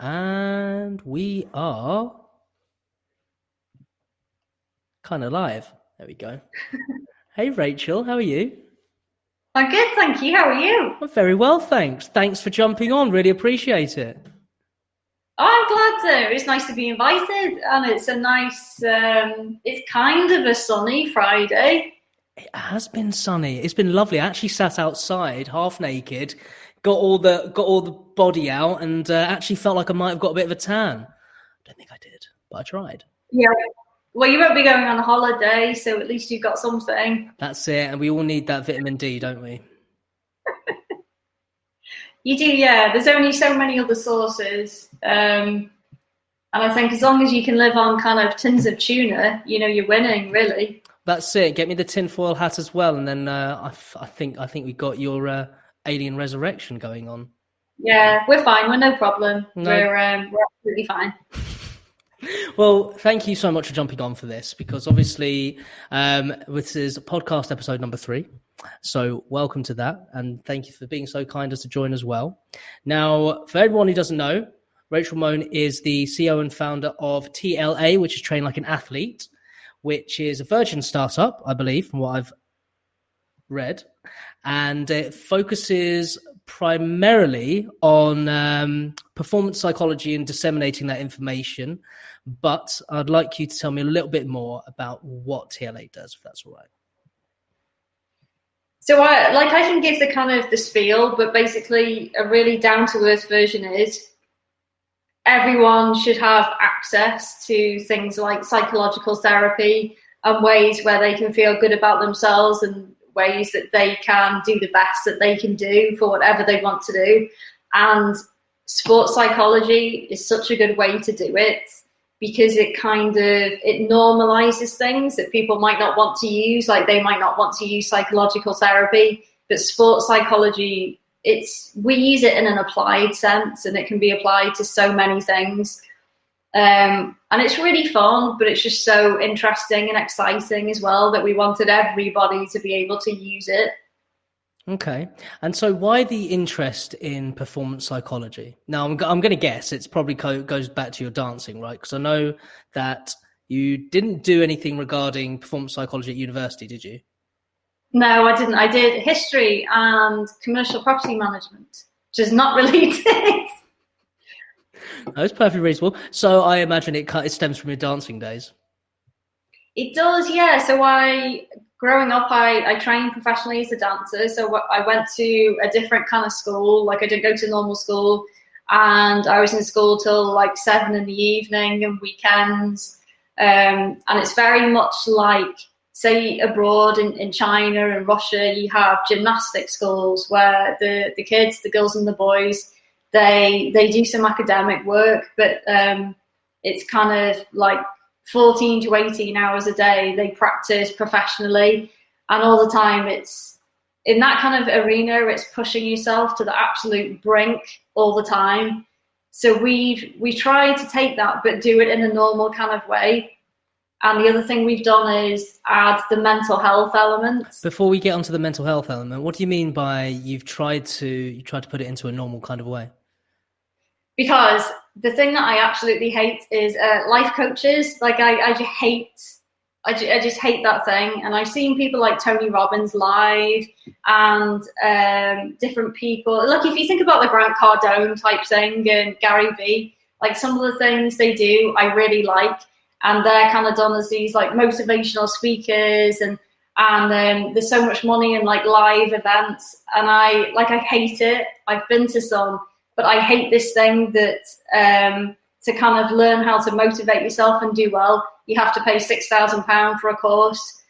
And we are kind of live. There we go. Hey, Rachel, how are you? I'm good, thank you. How are you? I'm very well, thanks. Thanks for jumping on. Really appreciate it. Oh, I'm glad to. It's nice to be invited, and it's a nice, it's kind of a sunny Friday. It has been sunny. It's been lovely. I actually sat outside, half naked, got all the body out, and actually felt like I might have got a bit of a tan. I don't think I did, but I tried. Yeah. Well, you won't be going on a holiday, so at least you've got something. That's it, and we all need that vitamin D, don't we? You do, yeah. There's only so many other sources. And I think as long as you can live on kind of tins of tuna, you're winning, really. That's it. Get me the tinfoil hat as well, and then I think we got your alien resurrection going on. Yeah, we're fine. We're no problem. No. We're absolutely fine. Well, thank you so much for jumping on for this, because obviously this is podcast episode number 3. So welcome to that, and thank you for being so kind as to join as well. Now, for everyone who doesn't know, Rachel Moan is the CEO and founder of TLA, which is Train Like an Athlete, which is a virgin startup, I believe, from what I've read. And it focuses primarily on performance psychology and disseminating that information. But I'd like you to tell me a little bit more about what TLA does, if that's all right. So I can give the kind of the spiel, but basically a really down-to-earth version is everyone should have access to things like psychological therapy and ways where they can feel good about themselves and ways that they can do the best that they can do for whatever they want to do. And sports psychology is such a good way to do it, because it normalizes things that people might not want to use. Like, they might not want to use psychological therapy, but sports psychology, we use it in an applied sense, and it can be applied to so many things. And it's really fun, but it's just so interesting and exciting as well that we wanted everybody to be able to use it. Okay. And so why the interest in performance psychology? Now, I'm going to guess it's probably goes back to your dancing, right? Because I know that you didn't do anything regarding performance psychology at university, did you? No, I didn't. I did history and commercial property management, which is not related. That's perfectly reasonable. So I imagine it stems from your dancing days. It does, yeah. So growing up, I trained professionally as a dancer. So I went to a different kind of school. Like, I didn't go to normal school, and I was in school till like 7 in the evening and weekends. And it's very much like, say, abroad in China and Russia, you have gymnastic schools where the kids, the girls and the boys, they do some academic work, but it's kind of like 14 to 18 hours a day they practice professionally, and all the time it's in that kind of arena, it's pushing yourself to the absolute brink all the time. So we try to take that but do it in a normal kind of way. And the other thing we've done is add the mental health element. Before we get onto the mental health element, what do you mean by you tried to put it into a normal kind of way? Because the thing that I absolutely hate is life coaches. Like, I just hate that thing. And I've seen people like Tony Robbins live and different people. Look, if you think about the Grant Cardone type thing and Gary Vee, like, some of the things they do, I really like. And they're kind of done as these like motivational speakers, and there's so much money in like live events. And I hate it. I've been to some. But I hate this thing that to kind of learn how to motivate yourself and do well, you have to pay £6,000 for a course.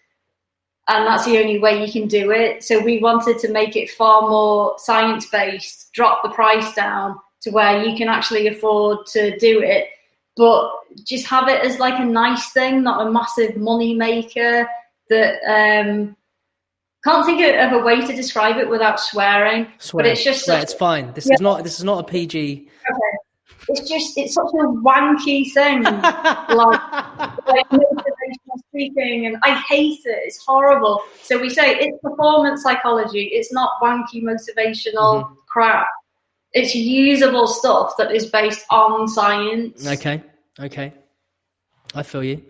And that's the only way you can do it. So we wanted to make it far more science-based, drop the price down to where you can actually afford to do it, but just have it as like a nice thing, not a massive money maker that... Can't think of a way to describe it without swearing. But it's just it's fine. This is not a PG. Okay. It's such a wanky thing, like motivational speaking, and I hate it. It's horrible. So we say it's performance psychology. It's not wanky motivational crap. it's usable stuff that is based on science. Okay. I feel you.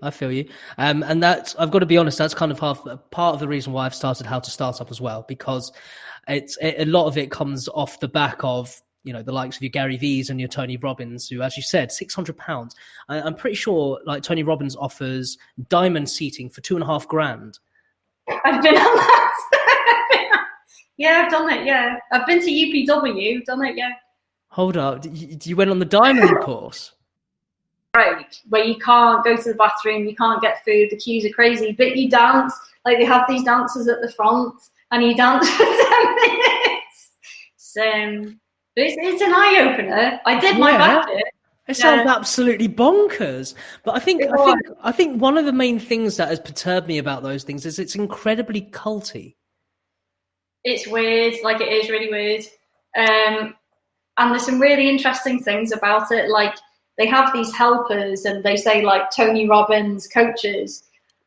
And that's, I've got to be honest, that's kind of part of the reason why I've started How to Startup as well, because a lot of it comes off the back of, you know, the likes of your Gary V's and your Tony Robbins, who, as you said, £600. I'm pretty sure like Tony Robbins offers diamond seating for $2,500. I've been on that. Yeah, I've done it. Yeah, I've been to UPW. Done it. Yeah. Hold up, you went on the diamond course? Right, where you can't go to the bathroom, you can't get food, the queues are crazy, but you dance, like they have these dancers at the front, and you dance for 10 minutes. So, it's an eye-opener. I did my budget. It sounds absolutely bonkers. But I think one of the main things that has perturbed me about those things is it's incredibly culty. It's weird, like it is really weird. And there's some really interesting things about it, like they have these helpers and they say like Tony Robbins coaches.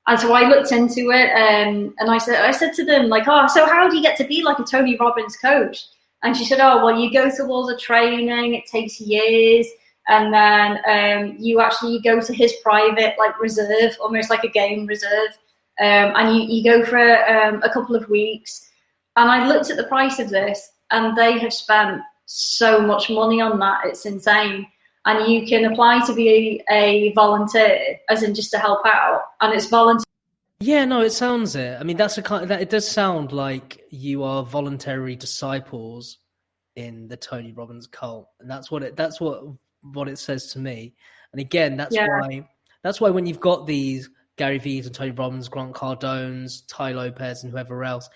And so I looked into it and I said to them like, oh, so how do you get to be like a Tony Robbins coach? And she said, oh, well, you go through all the training, it takes years. And then you go to his private like reserve, almost like a game reserve. And you go for a couple of weeks. And I looked at the price of this and they have spent so much money on that. It's insane. And you can apply to be a volunteer, as in just to help out, and it's volunteer. Yeah, no, it sounds it. I mean, that's it does sound like you are voluntary disciples in the Tony Robbins cult, and that's what it says to me. And again, that's why when you've got these Gary V's and Tony Robbins, Grant Cardone's, Ty Lopez, and whoever else,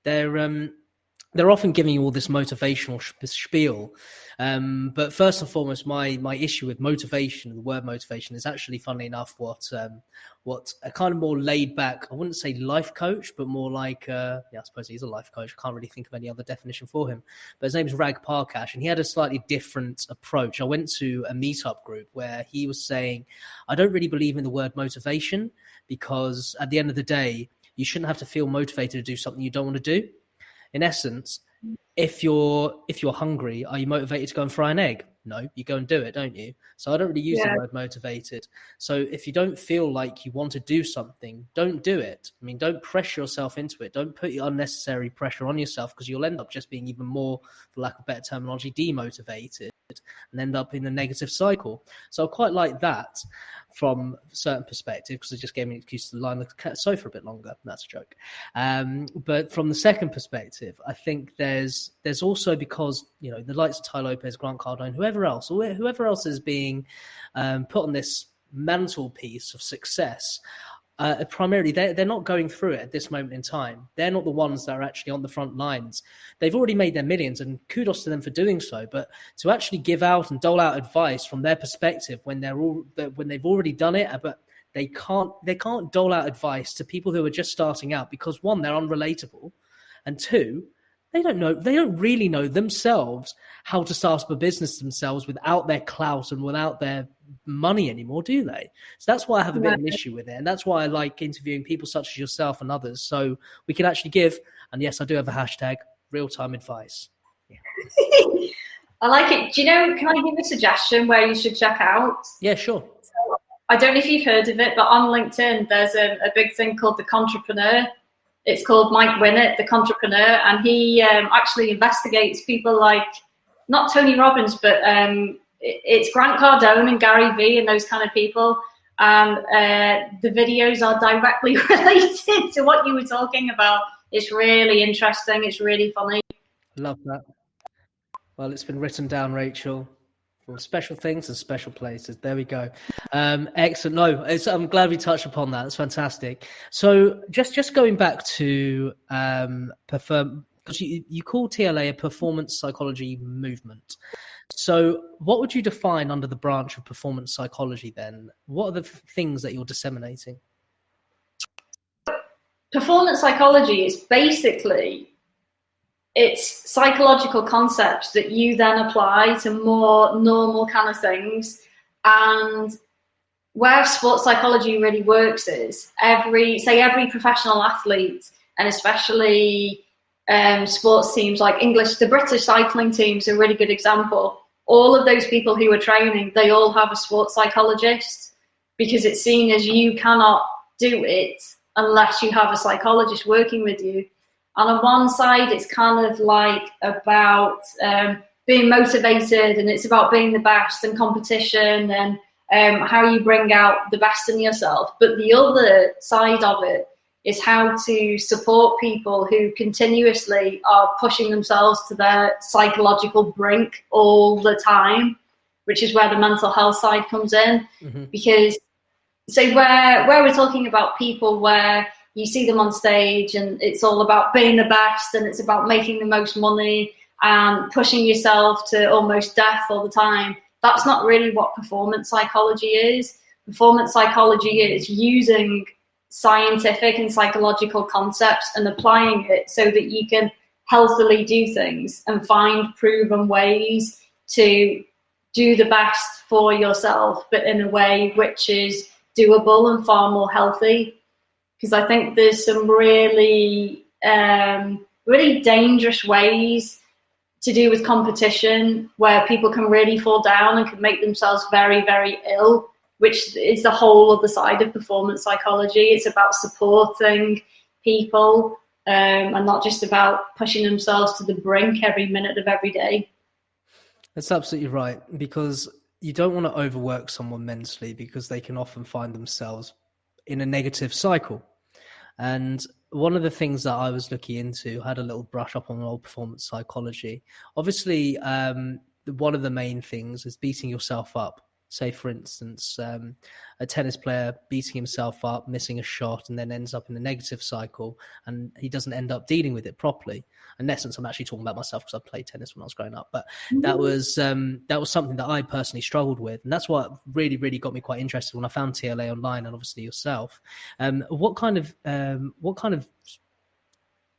they're often giving you all this motivational spiel. But first and foremost, my issue with motivation, the word motivation, is actually, funnily enough, what a kind of more laid back, I wouldn't say life coach, but more like, I suppose he's a life coach. I can't really think of any other definition for him. But his name is Rag Parkash, and he had a slightly different approach. I went to a meetup group where he was saying, I don't really believe in the word motivation, because at the end of the day, you shouldn't have to feel motivated to do something you don't want to do. In essence, if you're hungry, are you motivated to go and fry an egg? No, you go and do it, don't you? So I don't really use the word motivated. So if you don't feel like you want to do something, don't do it. I mean, don't pressure yourself into it. Don't put unnecessary pressure on yourself, because you'll end up just being even more, for lack of better terminology, demotivated and end up in a negative cycle. So I quite like that from a certain perspective, because it just gave me an excuse to lie on the sofa a bit longer. That's a joke. But from the second perspective, I think there's also, because, you know, the likes of Ty Lopez, Grant Cardone, whoever else is being put on this mantelpiece of success, primarily they're not going through it at this moment in time. They're not the ones that are actually on the front lines. They've already made their millions, and kudos to them for doing so. But to actually give out and dole out advice from their perspective when they've already done it, but they can't dole out advice to people who are just starting out, because one, they're unrelatable, and two, they don't really know themselves how to start up a business themselves without their clout and without their money anymore, do they? So that's why I have a bit of an issue with it. And that's why I like interviewing people such as yourself and others, so we can actually give, and yes, I do have a hashtag, real-time advice. Yeah. I like it. Do you know, can I give a suggestion where you should check out? Yeah, sure. So, I don't know if you've heard of it, but on LinkedIn, there's a big thing called the Entrepreneur. It's called Mike Winnett, the Entrepreneur, and he actually investigates people like, not Tony Robbins, but it's Grant Cardone and Gary Vee and those kind of people. And the videos are directly related to what you were talking about. It's really interesting. It's really funny. Love that. Well, it's been written down, Rachel. For special things and special places. There we go. Excellent. No, I'm glad we touched upon that. It's fantastic. So just going back to because you call TLA a performance psychology movement. So what would you define under the branch of performance psychology then? What are the things that you're disseminating? Performance psychology is basically, it's psychological concepts that you then apply to more normal kind of things. And where sports psychology really works is every professional athlete, and especially sports teams like the British cycling team's a really good example. All of those people who are training, they all have a sports psychologist, because it's seen as you cannot do it unless you have a psychologist working with you. And on one side, it's kind of like about being motivated, and it's about being the best and competition and how you bring out the best in yourself. But the other side of it is how to support people who continuously are pushing themselves to their psychological brink all the time, which is where the mental health side comes in. Mm-hmm. Because so where we're talking about people where you see them on stage and it's all about being the best and it's about making the most money and pushing yourself to almost death all the time, that's not really what performance psychology is. Performance psychology is using scientific and psychological concepts and applying it so that you can healthily do things and find proven ways to do the best for yourself, but in a way which is doable and far more healthy. Because I think there's some really, really dangerous ways to do with competition where people can really fall down and can make themselves very, very ill, which is the whole other side of performance psychology. It's about supporting people and not just about pushing themselves to the brink every minute of every day. That's absolutely right, because you don't want to overwork someone mentally, because they can often find themselves in a negative cycle. And one of the things that I was looking into, I had a little brush up on old performance psychology. Obviously, one of the main things is beating yourself up. Say, for instance, a tennis player beating himself up, missing a shot, and then ends up in a negative cycle, and he doesn't end up dealing with it properly. In essence, I'm actually talking about myself because I played tennis when I was growing up, but that was something that I personally struggled with, and that's what really, really got me quite interested when I found TLA online, and obviously yourself. What kind of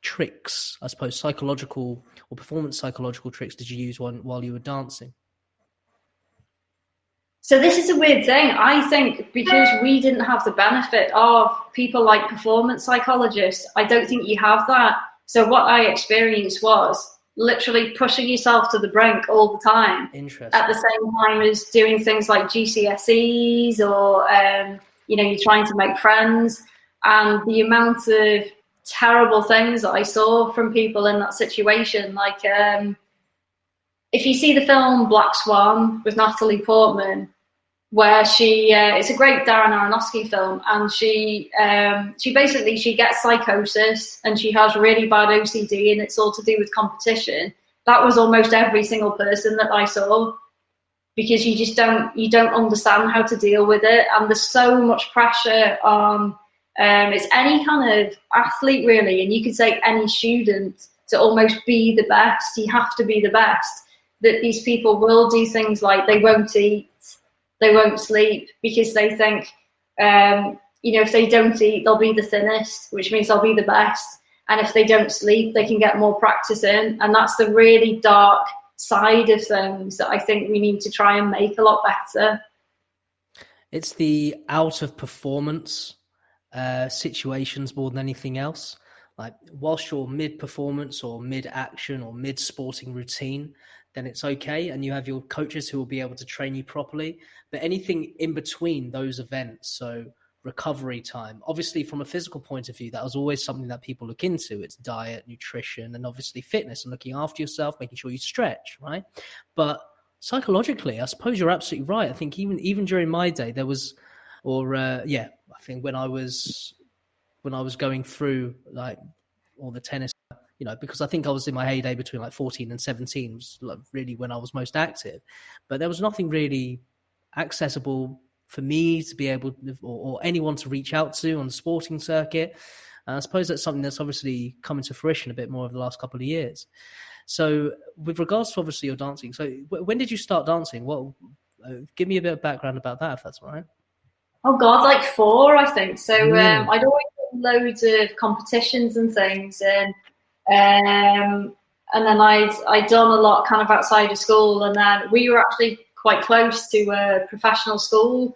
tricks, I suppose, psychological or performance psychological tricks did you use while you were dancing? So this is a weird thing. I think because we didn't have the benefit of people like performance psychologists, I don't think you have that. So what I experienced was literally pushing yourself to the brink all the time. Interesting. At the same time as doing things like GCSEs or, you're trying to make friends. And the amount of terrible things that I saw from people in that situation, like if you see the film Black Swan with Natalie Portman, where it's a great Darren Aronofsky film, and she gets psychosis and she has really bad OCD, and it's all to do with competition. That was almost every single person that I saw, because you don't understand how to deal with it, and there's so much pressure on. It's any kind of athlete really, and you could say any student, to almost be the best. You have to be the best. That these people will do things like they won't eat, they won't sleep, because they think, if they don't eat, they'll be the thinnest, which means they'll be the best. And if they don't sleep, they can get more practice in. And that's the really dark side of things that I think we need to try and make a lot better. It's the out of performance situations more than anything else. Like whilst you're mid-performance or mid-action or mid-sporting routine, then it's okay, and you have your coaches who will be able to train you properly. But anything in between those events, so recovery time, obviously from a physical point of view, that was always something that people look into. It's diet, nutrition, and obviously fitness and looking after yourself, making sure you stretch, right? But psychologically, I suppose you're absolutely right. I think even during my day, there was, I think when I was going through like all the tennis, because I think I was in my heyday between like 14 and 17, was like really when I was most active. But there was nothing really accessible for me to be able to, or anyone to reach out to on the sporting circuit. And I suppose that's something that's obviously come into fruition a bit more over the last couple of years. So with regards to obviously your dancing, so when did you start dancing? Give me a bit of background about that, if that's all right. Oh God, like 4, I think. So I'd always done loads of competitions and things, and then I'd done a lot kind of outside of school, and then we were actually quite close to a professional school,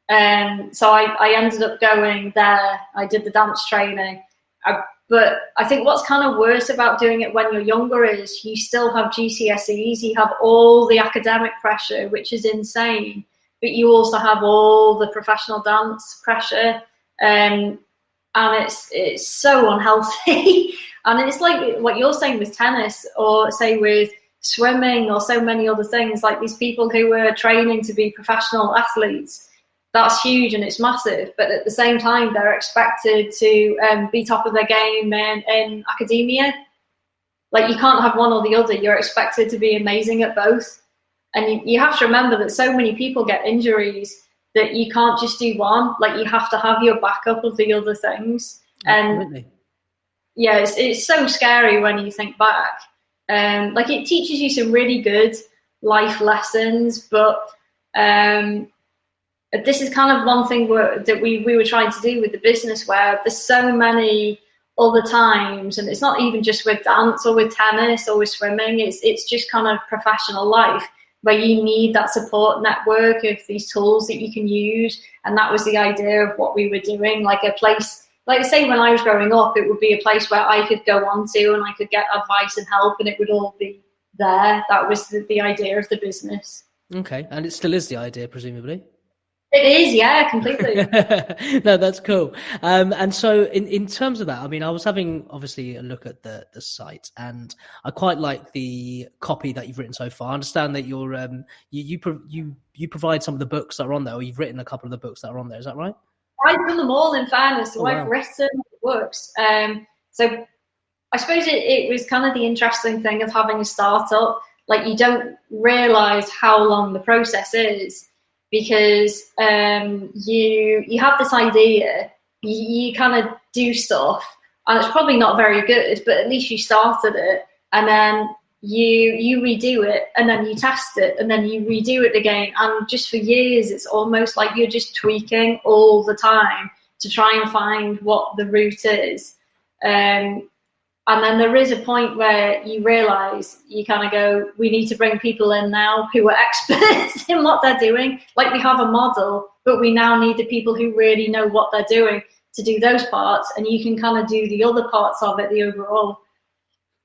so I ended up going there. I did the dance training. But I think what's kind of worse about doing it when you're younger is you still have GCSEs, you have all the academic pressure, which is insane, but you also have all the professional dance pressure, and it's so unhealthy. And it's like what you're saying with tennis, or say with swimming, or so many other things, like these people who are training to be professional athletes. That's huge and it's massive, but at the same time, they're expected to be top of their game in academia. Like, you can't have one or the other. You're expected to be amazing at both. And you have to remember that so many people get injuries that you can't just do one. Like, you have to have your backup of the other things. Absolutely. And yeah, it's so scary when you think back. Like, it teaches you some really good life lessons, but this is kind of one thing that we were trying to do with the business, where there's so many other times, and it's not even just with dance or with tennis or with swimming, it's just kind of professional life where you need that support network of these tools that you can use. And that was the idea of what we were doing, like a place, like say when I was growing up, it would be a place where I could go on to and I could get advice and help, and it would all be there. That was the idea of the business. Okay, and it still is the idea, presumably. It is, yeah, completely. No, that's cool. And so in terms of that, I mean, I was having obviously a look at the site, and I quite like the copy that you've written so far. I understand that you're you provide some of the books that are on there, or you've written a couple of the books that are on there. Is that right? I've done them all, in fairness. So wow. I've written books. So I suppose it was kind of the interesting thing of having a startup. Like, you don't realize how long the process is, because you have this idea, you kind of do stuff, and it's probably not very good, but at least you started it, and then you redo it, and then you test it, and then you redo it again, and just for years it's almost like you're just tweaking all the time to try and find what the route is. And then there is a point where you realize, you kind of go, we need to bring people in now who are experts in what they're doing. Like, we have a model, but we now need the people who really know what they're doing to do those parts. And you can kind of do the other parts of it, the overall.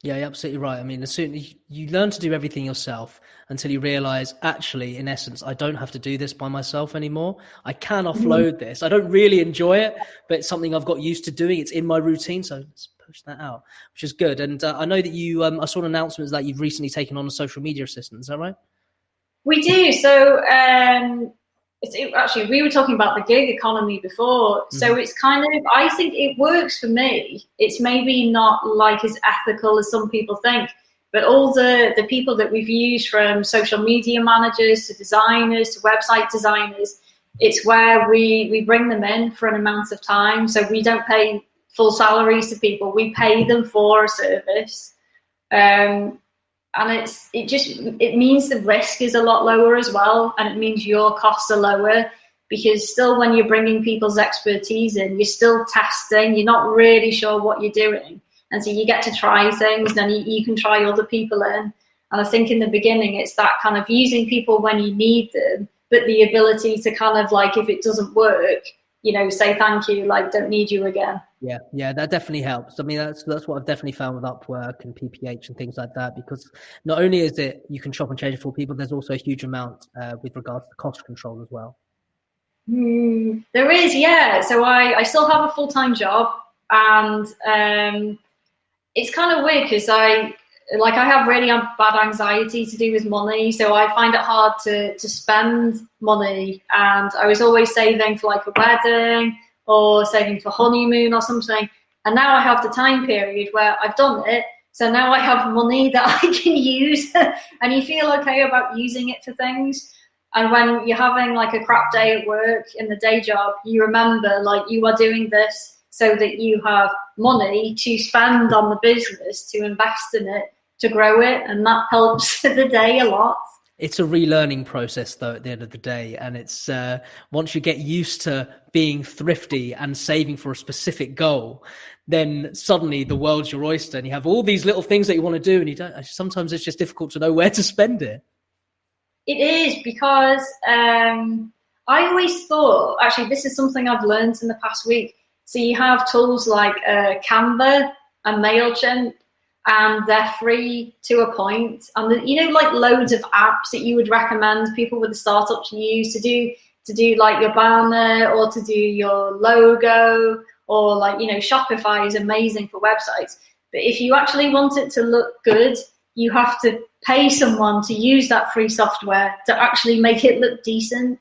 Yeah, you're absolutely right. I mean, as soon as you learn to do everything yourself until you realize, actually, in essence, I don't have to do this by myself anymore. I can offload this. I don't really enjoy it, but it's something I've got used to doing. It's in my routine. So let's push that out, which is good. And I know that you, I saw an announcement that you've recently taken on a social media assistant. Is that right? We do. So actually, we were talking about the gig economy before. Mm-hmm. So it's kind of, I think it works for me. It's maybe not like as ethical as some people think, but all the people that we've used, from social media managers to designers to website designers, it's where we bring them in for an amount of time. So we don't pay full salaries to people. We pay them for a service. And it means the risk is a lot lower as well, and it means your costs are lower, because still, when you're bringing people's expertise in, you're still testing, you're not really sure what you're doing, and so you get to try things, then you can try other people in. And I think in the beginning, it's that kind of using people when you need them, but the ability to kind of, like, if it doesn't work, say thank you, like, don't need you again. Yeah, that definitely helps. I mean, that's what I've definitely found with Upwork and PPH and things like that, because not only is it you can chop and change it for people, there's also a huge amount with regards to cost control as well. There is, yeah. So I still have a full-time job, and it's kind of weird because I have really bad anxiety to do with money, so I find it hard to spend money, and I was always saving for like a wedding or saving for honeymoon or something, and now I have the time period where I've done it, so now I have money that I can use and you feel okay about using it for things. And when you're having like a crap day at work in the day job, you remember, like, you are doing this so that you have money to spend on the business, to invest in it, to grow it, and that helps the day a lot. It's a relearning process, though, at the end of the day. And it's once you get used to being thrifty and saving for a specific goal, then suddenly the world's your oyster, and you have all these little things that you want to do, and you don't. Sometimes it's just difficult to know where to spend it. It is, because I always thought, actually, this is something I've learned in the past week. So you have tools like Canva, and MailChimp, and they're free to a point. And like loads of apps that you would recommend people with a startup to use to do like your banner or to do your logo, or like, Shopify is amazing for websites. But if you actually want it to look good, you have to pay someone to use that free software to actually make it look decent.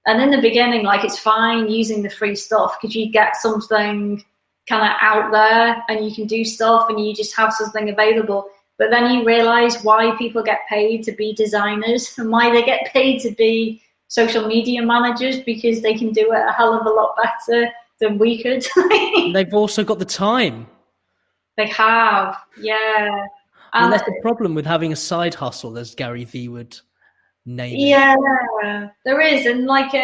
And in the beginning, like, it's fine using the free stuff because you get something kind of out there and you can do stuff and you just have something available. But then you realize why people get paid to be designers and why they get paid to be social media managers, because they can do it a hell of a lot better than we could. They've also got the time. They have, yeah. I mean, that's the problem with having a side hustle, as Gary Vee would name it. Yeah, there is. And like,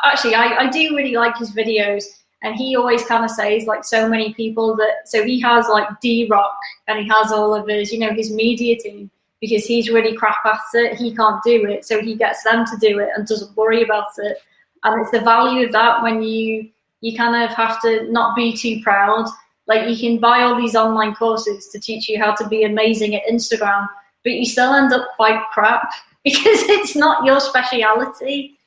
actually, I do really like his videos. And he always kind of says, like, so many people so he has like D-Rock and he has all of his, his media team, because he's really crap at it. He can't do it. So he gets them to do it and doesn't worry about it. And it's the value of that when you kind of have to not be too proud. Like, you can buy all these online courses to teach you how to be amazing at Instagram, but you still end up quite crap because it's not your speciality.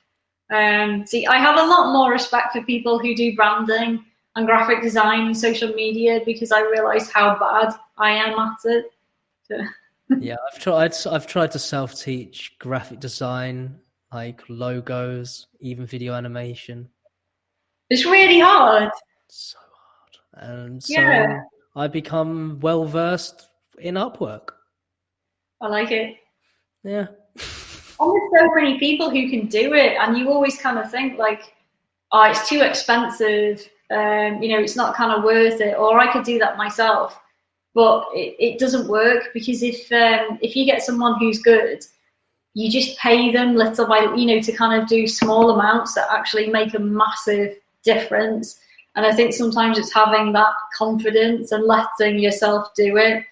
See, I have a lot more respect for people who do branding and graphic design and social media, because I realize how bad I am at it. So. Yeah, I've tried to self-teach graphic design, like logos, even video animation. It's really hard. So hard. And so I become well versed in Upwork. I like it. Yeah. And there's so many people who can do it, and you always kind of think like, oh, it's too expensive, it's not kind of worth it, or I could do that myself. But it doesn't work, because if you get someone who's good, you just pay them little by, to kind of do small amounts that actually make a massive difference. And I think sometimes it's having that confidence and letting yourself do it,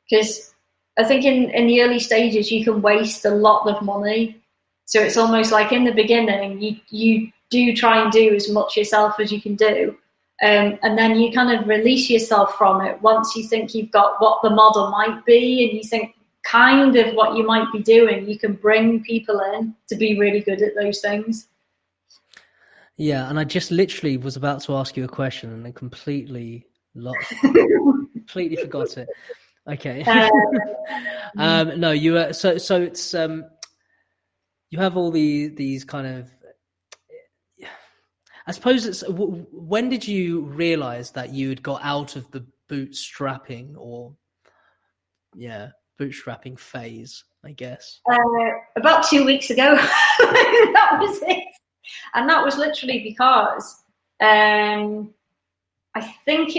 because I think in the early stages, you can waste a lot of money. So it's almost like in the beginning, you do try and do as much yourself as you can do. And then you kind of release yourself from it once you think you've got what the model might be, and you think kind of what you might be doing. You can bring people in to be really good at those things. Yeah, and I just literally was about to ask you a question and then completely forgot it. Okay. No, you so it's you have all these kind of, I suppose it's, when did you realize that you had got out of the bootstrapping phase, I guess? About 2 weeks ago. That was it. And that was literally because I think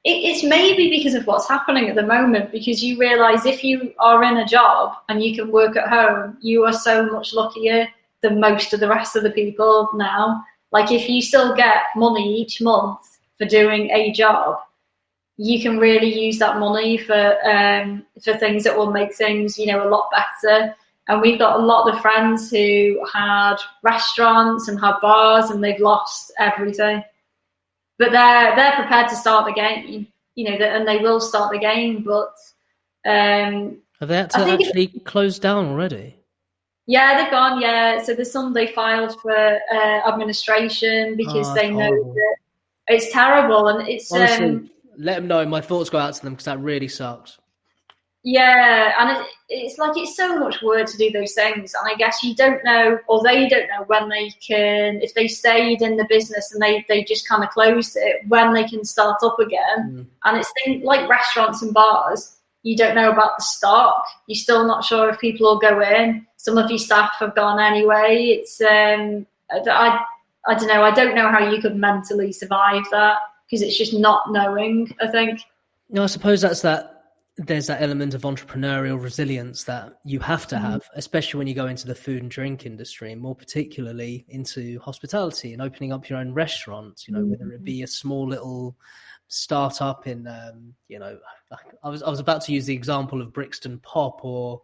it's maybe because of what's happening at the moment, because you realize if you are in a job and you can work at home, you are so much luckier than most of the rest of the people now. Like, if you still get money each month for doing a job, you can really use that money for things that will make things, a lot better. And we've got a lot of friends who had restaurants and had bars, and they've lost everything. But they're prepared to start the game, and they will start the game. But have they had to actually close down already? Yeah, they've gone. Yeah, so there's some they filed for administration because they know that it's terrible, and it's honestly, let them know. My thoughts go out to them, because that really sucks. Yeah, and it's like, it's so much work to do those things, and I guess you don't know, or they don't know when they can, if they stayed in the business and they just kind of closed it, when they can start up again. And it's things like restaurants and bars, you don't know about the stock, you're still not sure if people will go in. Some of your staff have gone anyway. It's I don't know, I don't know how you could mentally survive that, because it's just not knowing, I think. No, I suppose there's that element of entrepreneurial resilience that you have to have, especially when you go into the food and drink industry, and more particularly into hospitality and opening up your own restaurants, whether it be a small little startup in, I was about to use the example of Brixton Pop or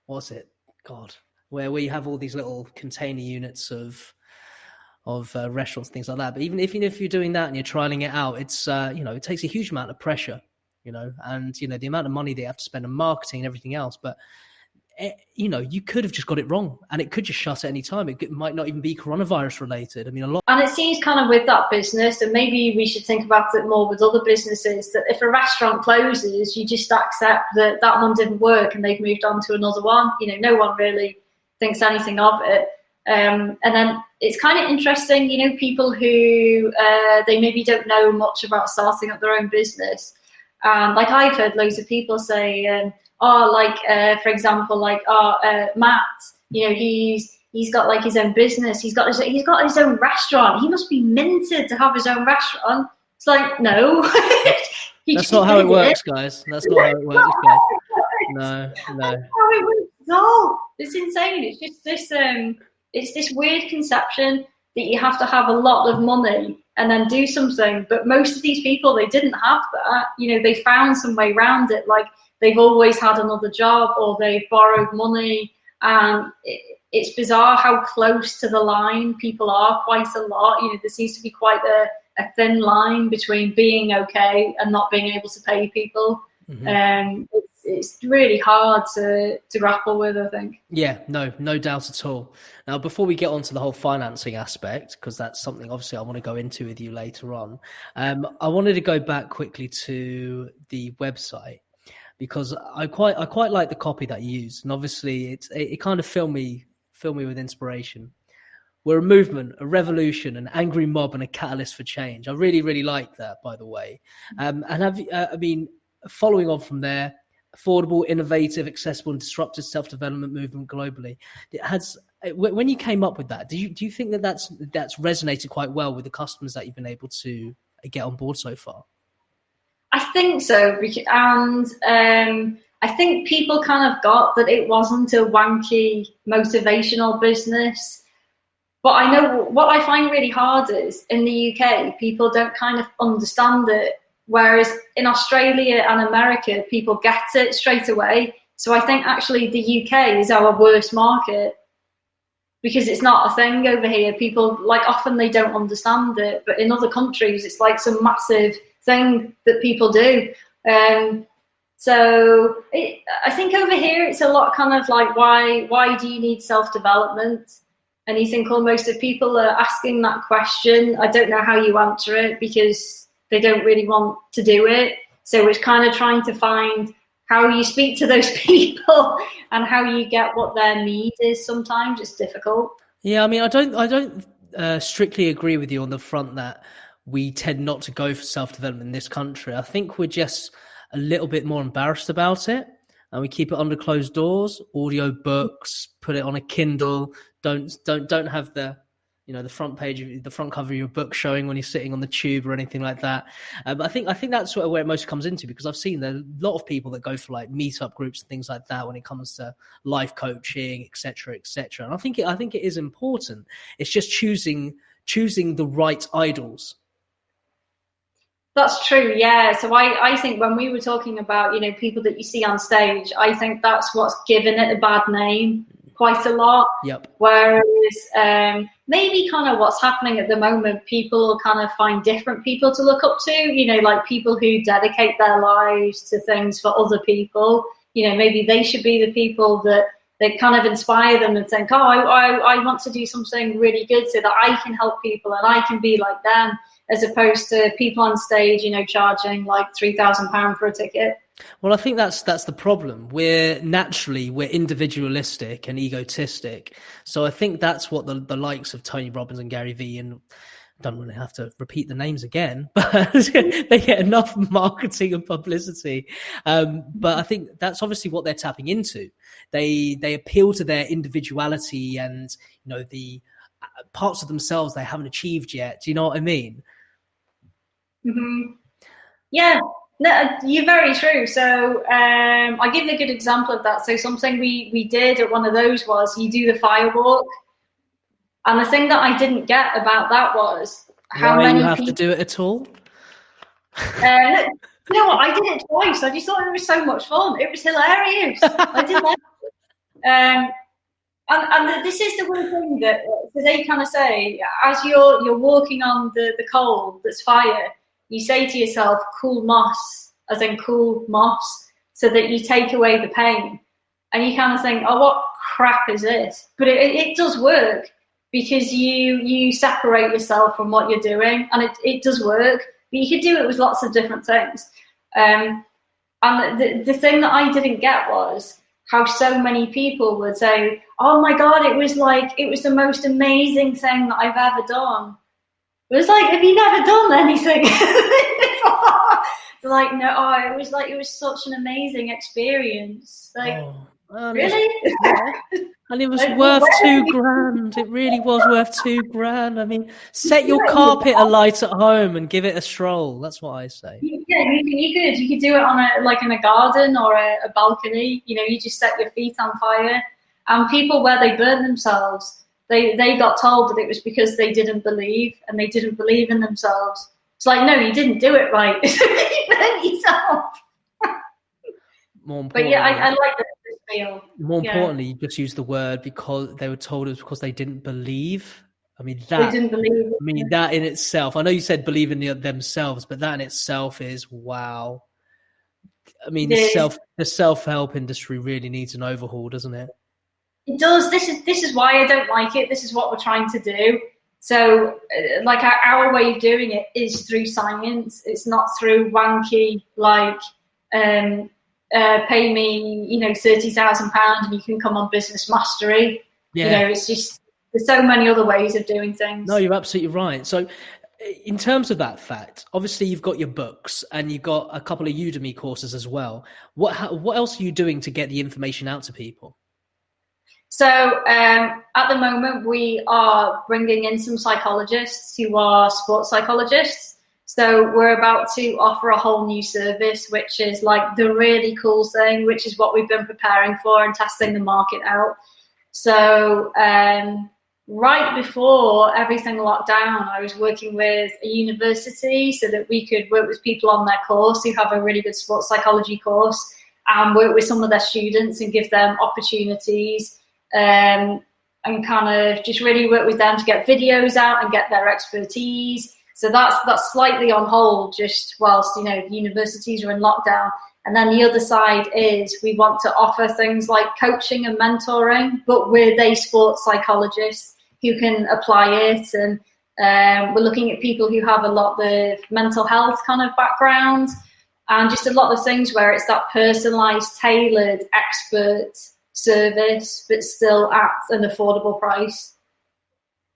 what's it? God, where you have all these little container units of, restaurants, things like that. But even if you're doing that and you're trialing it out, it's it takes a huge amount of pressure, and the amount of money they have to spend on marketing and everything else. But you could have just got it wrong, and it could just shut at any time. It might not even be coronavirus related. I mean, a lot. And it seems kind of with that business, and maybe we should think about it more with other businesses, that if a restaurant closes, you just accept that one didn't work and they've moved on to another one. No one really thinks anything of it. And then it's kind of interesting, people who they maybe don't know much about starting up their own business. Like I've heard loads of people say, for example, Matt, he's got like his own business. He's got his own restaurant. He must be minted to have his own restaurant. It's like, no. That's not how it works, guys. That's not how it works, guys. No. That's how it works at all. It's insane. It's just this it's this weird conception that you have to have a lot of money and then do something. But most of these people, they didn't have that. They found some way around it. Like they've always had another job, or they've borrowed money. And it's bizarre how close to the line people are quite a lot. There seems to be quite a thin line between being okay and not being able to pay people. Mm-hmm. It's really hard to grapple with, I think. Yeah, no doubt at all. Now, before we get on to the whole financing aspect, because that's something obviously I want to go into with you later on, I wanted to go back quickly to the website, because I quite like the copy that you used, and obviously it kind of filled me with inspiration. We're a movement, a revolution, an angry mob, and a catalyst for change. I really, really like that, by the way. And following on from there, affordable, innovative, accessible, and disruptive self-development movement globally. When you came up with that, do you think that's resonated quite well with the customers that you've been able to get on board so far? I think so, and I think people kind of got that it wasn't a wanky motivational business. But I know what I find really hard is in the UK, people don't kind of understand it. Whereas in Australia and America, people get it straight away. So I think actually the UK is our worst market because it's not a thing over here. People, often they don't understand it. But in other countries, it's like some massive thing that people do. So I think over here, it's a lot kind of like, why do you need self-development? And you think almost if people are asking that question, I don't know how you answer it because they don't really want to do it. So it's kind of trying to find how you speak to those people and how you get what their need is. Sometimes it's difficult. Yeah, I mean, I don't strictly agree with you on the front that we tend not to go for self-development in this country. I think we're just a little bit more embarrassed about it, and we keep it under closed doors. Audio books, put it on a Kindle. Don't have the the front page, the front cover of your book showing when you're sitting on the tube or anything like that. But I think that's where it most comes into, because I've seen there a lot of people that go for like meetup groups and things like that when it comes to life coaching, etc., etc. And I think it is important. It's just choosing the right idols. That's true, yeah. So I think when we were talking about people that you see on stage, I think that's what's given it a bad name quite a lot. Yep. Whereas maybe kind of what's happening at the moment, people kind of find different people to look up to, like people who dedicate their lives to things for other people. Maybe they should be the people that kind of inspire them and think, I want to do something really good so that I can help people and I can be like them, as opposed to people on stage, charging like £3,000 for a ticket. Well, I think that's the problem. We're individualistic and egotistic. So I think that's what the likes of Tony Robbins and Gary Vee, and I don't really have to repeat the names again, but they get enough marketing and publicity. But I think that's obviously what they're tapping into. They appeal to their individuality and the parts of themselves they haven't achieved yet. Do you know what I mean? Mm-hmm. Yeah. No, you're very true. So I'll give you a good example of that. So something we did at one of those was you do the firewalk. And the thing that I didn't get about that was how many you have people... to do it at all? You know what? I did it twice. I just thought it was so much fun. It was hilarious. I did like it. And this is the one thing that so they kind of say, as you're walking on the coal that's fire, you say to yourself, cool moss, as in cool moss, so that you take away the pain. And you kind of think, oh, what crap is this? But it does work, because you separate yourself from what you're doing, and it does work. But you could do it with lots of different things. And the thing that I didn't get was how so many people would say, oh my God, it was the most amazing thing that I've ever done. It was like, have you never done anything before? They're like, no, oh, it was such an amazing experience. Like, really? And it was worth $2,000. It really was worth $2,000. I mean, set your carpet alight at home and give it a stroll. That's what I say. Yeah, you could do it on in a garden or a balcony. You know, you just set your feet on fire. And people, where they burn themselves, they got told that it was because they didn't believe, and they didn't believe in themselves. It's like, no, you didn't do it right. You burnt yourself. But yeah, I like this feel. More importantly, you just use the word because they were told it was because they didn't believe. I mean, that. They didn't believe. I mean, that in itself. I know you said believe in themselves, but that in itself is wow. I mean, the self-help industry really needs an overhaul, doesn't it? It does. This is why I don't like it. This is what we're trying to do. So, like, our way of doing it is through science. It's not through wanky, pay me, £30,000 and you can come on Business Mastery. Yeah. It's just, there's so many other ways of doing things. No, you're absolutely right. So in terms of that fact, obviously you've got your books and you've got a couple of Udemy courses as well. What else are you doing to get the information out to people? So at the moment, we are bringing in some psychologists who are sports psychologists. So we're about to offer a whole new service, which is like the really cool thing, which is what we've been preparing for and testing the market out. So right before everything locked down, I was working with a university so that we could work with people on their course who have a really good sports psychology course, and work with some of their students and give them opportunities, and kind of just really work with them to get videos out and get their expertise. So that's slightly on hold just whilst, the universities are in lockdown. And then the other side is we want to offer things like coaching and mentoring, but with a sports psychologist who can apply it. And we're looking at people who have a lot of mental health kind of background, and just a lot of things where it's that personalized, tailored, expert service, but still at an affordable price.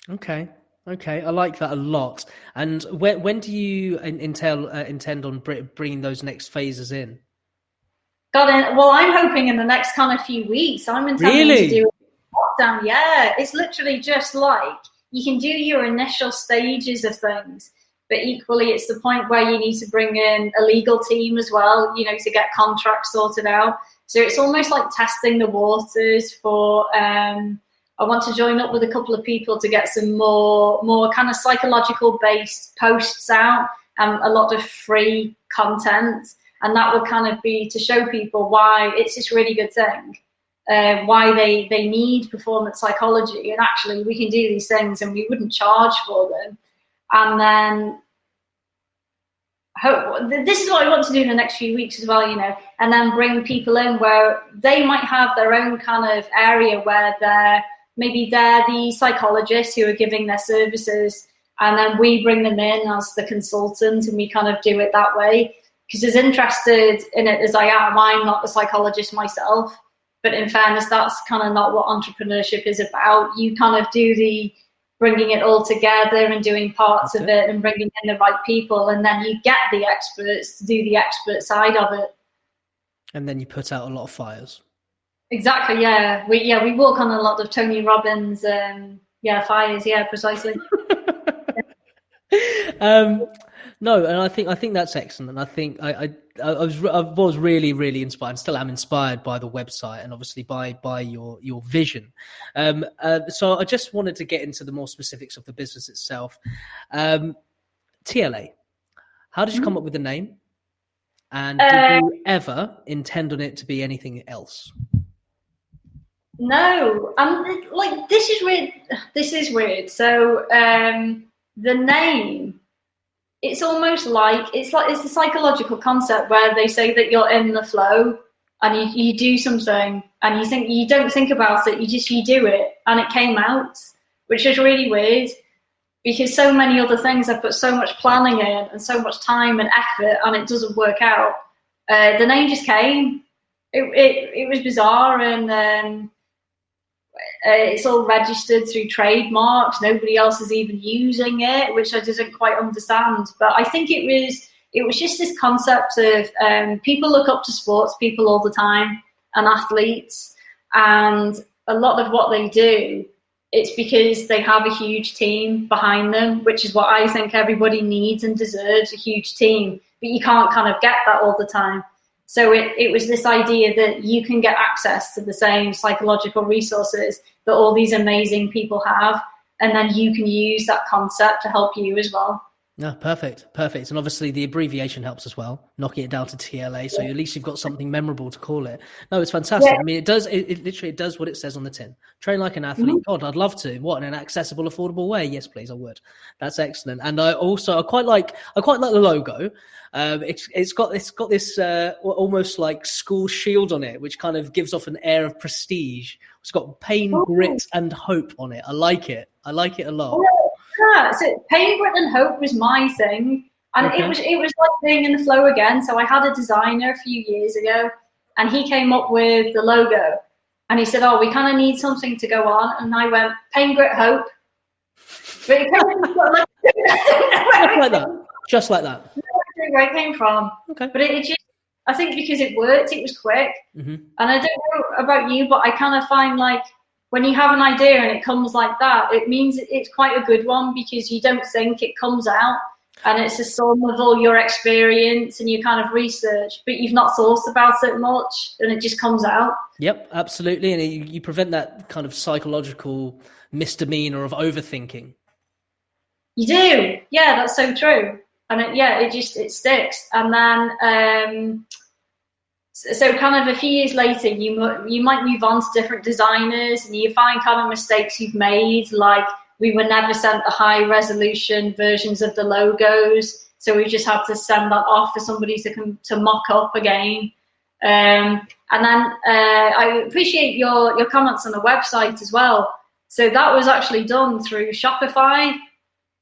Okay, I like that a lot. And when do you intend on bringing those next phases in? Well, I'm hoping in the next kind of few weeks. I'm intending to do a lockdown. Yeah, it's literally just like you can do your initial stages of things, but equally it's the point where you need to bring in a legal team as well, to get contracts sorted out. So it's almost like testing the waters for, I want to join up with a couple of people to get some more kind of psychological based posts out, and a lot of free content. And that would kind of be to show people why it's this really good thing, why they need performance psychology. And actually we can do these things and we wouldn't charge for them. And then this is what I want to do in the next few weeks as well, and then bring people in where they might have their own kind of area where they're the psychologists who are giving their services, and then we bring them in as the consultant and we kind of do it that way. Because as interested in it as I am, I'm not a psychologist myself, but in fairness, that's kind of not what entrepreneurship is about. You kind of do the bringing it all together and doing parts of it and bringing in the right people, and then you get the experts to do the expert side of it. And then you put out a lot of fires. Exactly. Yeah. We work on a lot of Tony Robbins. Fires. Yeah, precisely. No, and I think that's excellent. And I think I was really, really inspired, and still am inspired by the website and obviously by your vision. So I just wanted to get into the more specifics of the business itself. TLA, how did you come up with the name? And did you ever intend on it to be anything else? No, and like this is weird. This is weird. So the name, it's almost like it's a psychological concept where they say that you're in the flow and you do something and you don't think about it, you do it, and it came out, which is really weird because so many other things I've put so much planning in and so much time and effort and it doesn't work out. The name just came. It was bizarre, and it's all registered through trademarks. Nobody else is even using it, which I didn't quite understand. But I think it was just this concept of people look up to sports people all the time and athletes, and a lot of what they do, it's because they have a huge team behind them, which is what I think everybody needs and deserves, a huge team. But you can't kind of get that all the time. So it was this idea that you can get access to the same psychological resources that all these amazing people have, and then you can use that concept to help you as well. No, perfect. And obviously the abbreviation helps as well, knocking it down to TLA. So at least you've got something memorable to call it. No, it's fantastic. Yeah. I mean, it literally does what it says on the tin. Train like an athlete. God, I'd love to. What, in an accessible, affordable way? Yes, please, I would. That's excellent. And I quite like the logo. It's got this almost like school shield on it, which kind of gives off an air of prestige. It's got pain, grit, and hope on it. I like it a lot. Yeah, so pain, grit, and hope was my thing, and it was like being in the flow again. So I had a designer a few years ago, and he came up with the logo, and he said, "Oh, we kind of need something to go on," and I went, "Pain, grit, hope." But just like that. Where it came from. Okay. But it just, I think because it worked, it was quick, and I don't know about you, but I kind of find like, when you have an idea and it comes like that, it means it's quite a good one because you don't think, it comes out, and it's a sum of all your experience and your kind of research, but you've not thought about it much, and it just comes out. Yep, absolutely. And you prevent that kind of psychological misdemeanor of overthinking. You do. Yeah, that's so true. And it sticks. And then, so kind of a few years later, you might move on to different designers, and you find kind of mistakes you've made, like we were never sent the high resolution versions of the logos, so we just had to send that off for somebody to mock up again. And then I appreciate your comments on the website as well. So that was actually done through Shopify.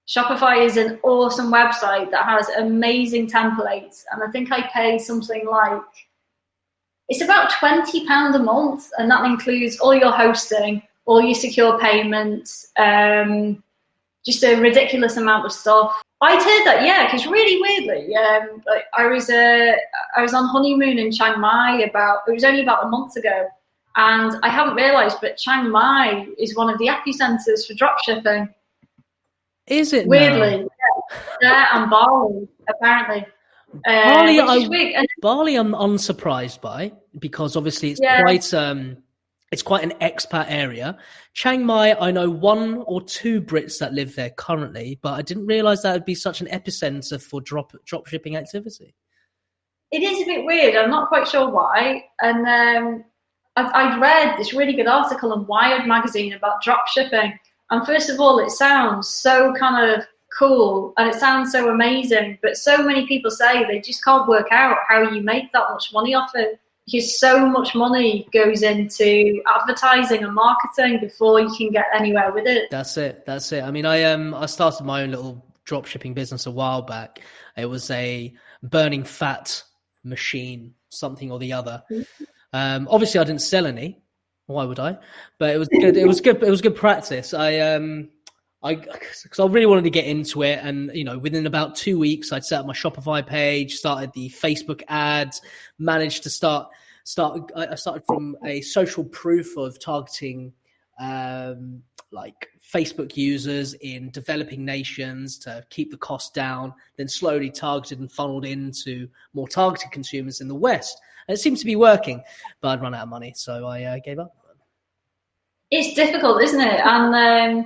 Shopify is an awesome website that has amazing templates, and I think I pay something like, it's about £20 a month, and that includes all your hosting, all your secure payments, just a ridiculous amount of stuff. I'd heard that, yeah, because really weirdly, I was on honeymoon in Chiang Mai it was only about a month ago, and I hadn't realised, but Chiang Mai is one of the epicenters for dropshipping. Is it weirdly? Yeah, and Bali apparently. Bali, I'm unsurprised by, because obviously it's quite an expat area. Chiang Mai, I know 1 or 2 Brits that live there currently, but I didn't realize that would be such an epicenter for drop shipping activity. It is a bit weird. I'm not quite sure why. And I'd read this really good article in Wired magazine about drop shipping. And first of all, it sounds so kind of cool and it sounds so amazing, but so many people say they just can't work out how you make that much money off it, because so much money goes into advertising and marketing before you can get anywhere with it. That's it. I mean, I started my own little drop shipping business a while back. It was a burning fat machine, something or the other. Obviously I didn't sell any. Why would I? But it was good. It was good practice. Because I really wanted to get into it, and within about 2 weeks, I'd set up my Shopify page, started the Facebook ads, managed to start. I started from a social proof of targeting, like Facebook users in developing nations to keep the cost down. Then slowly targeted and funneled into more targeted consumers in the West. And it seemed to be working, but I'd run out of money, so I gave up. It's difficult, isn't it? And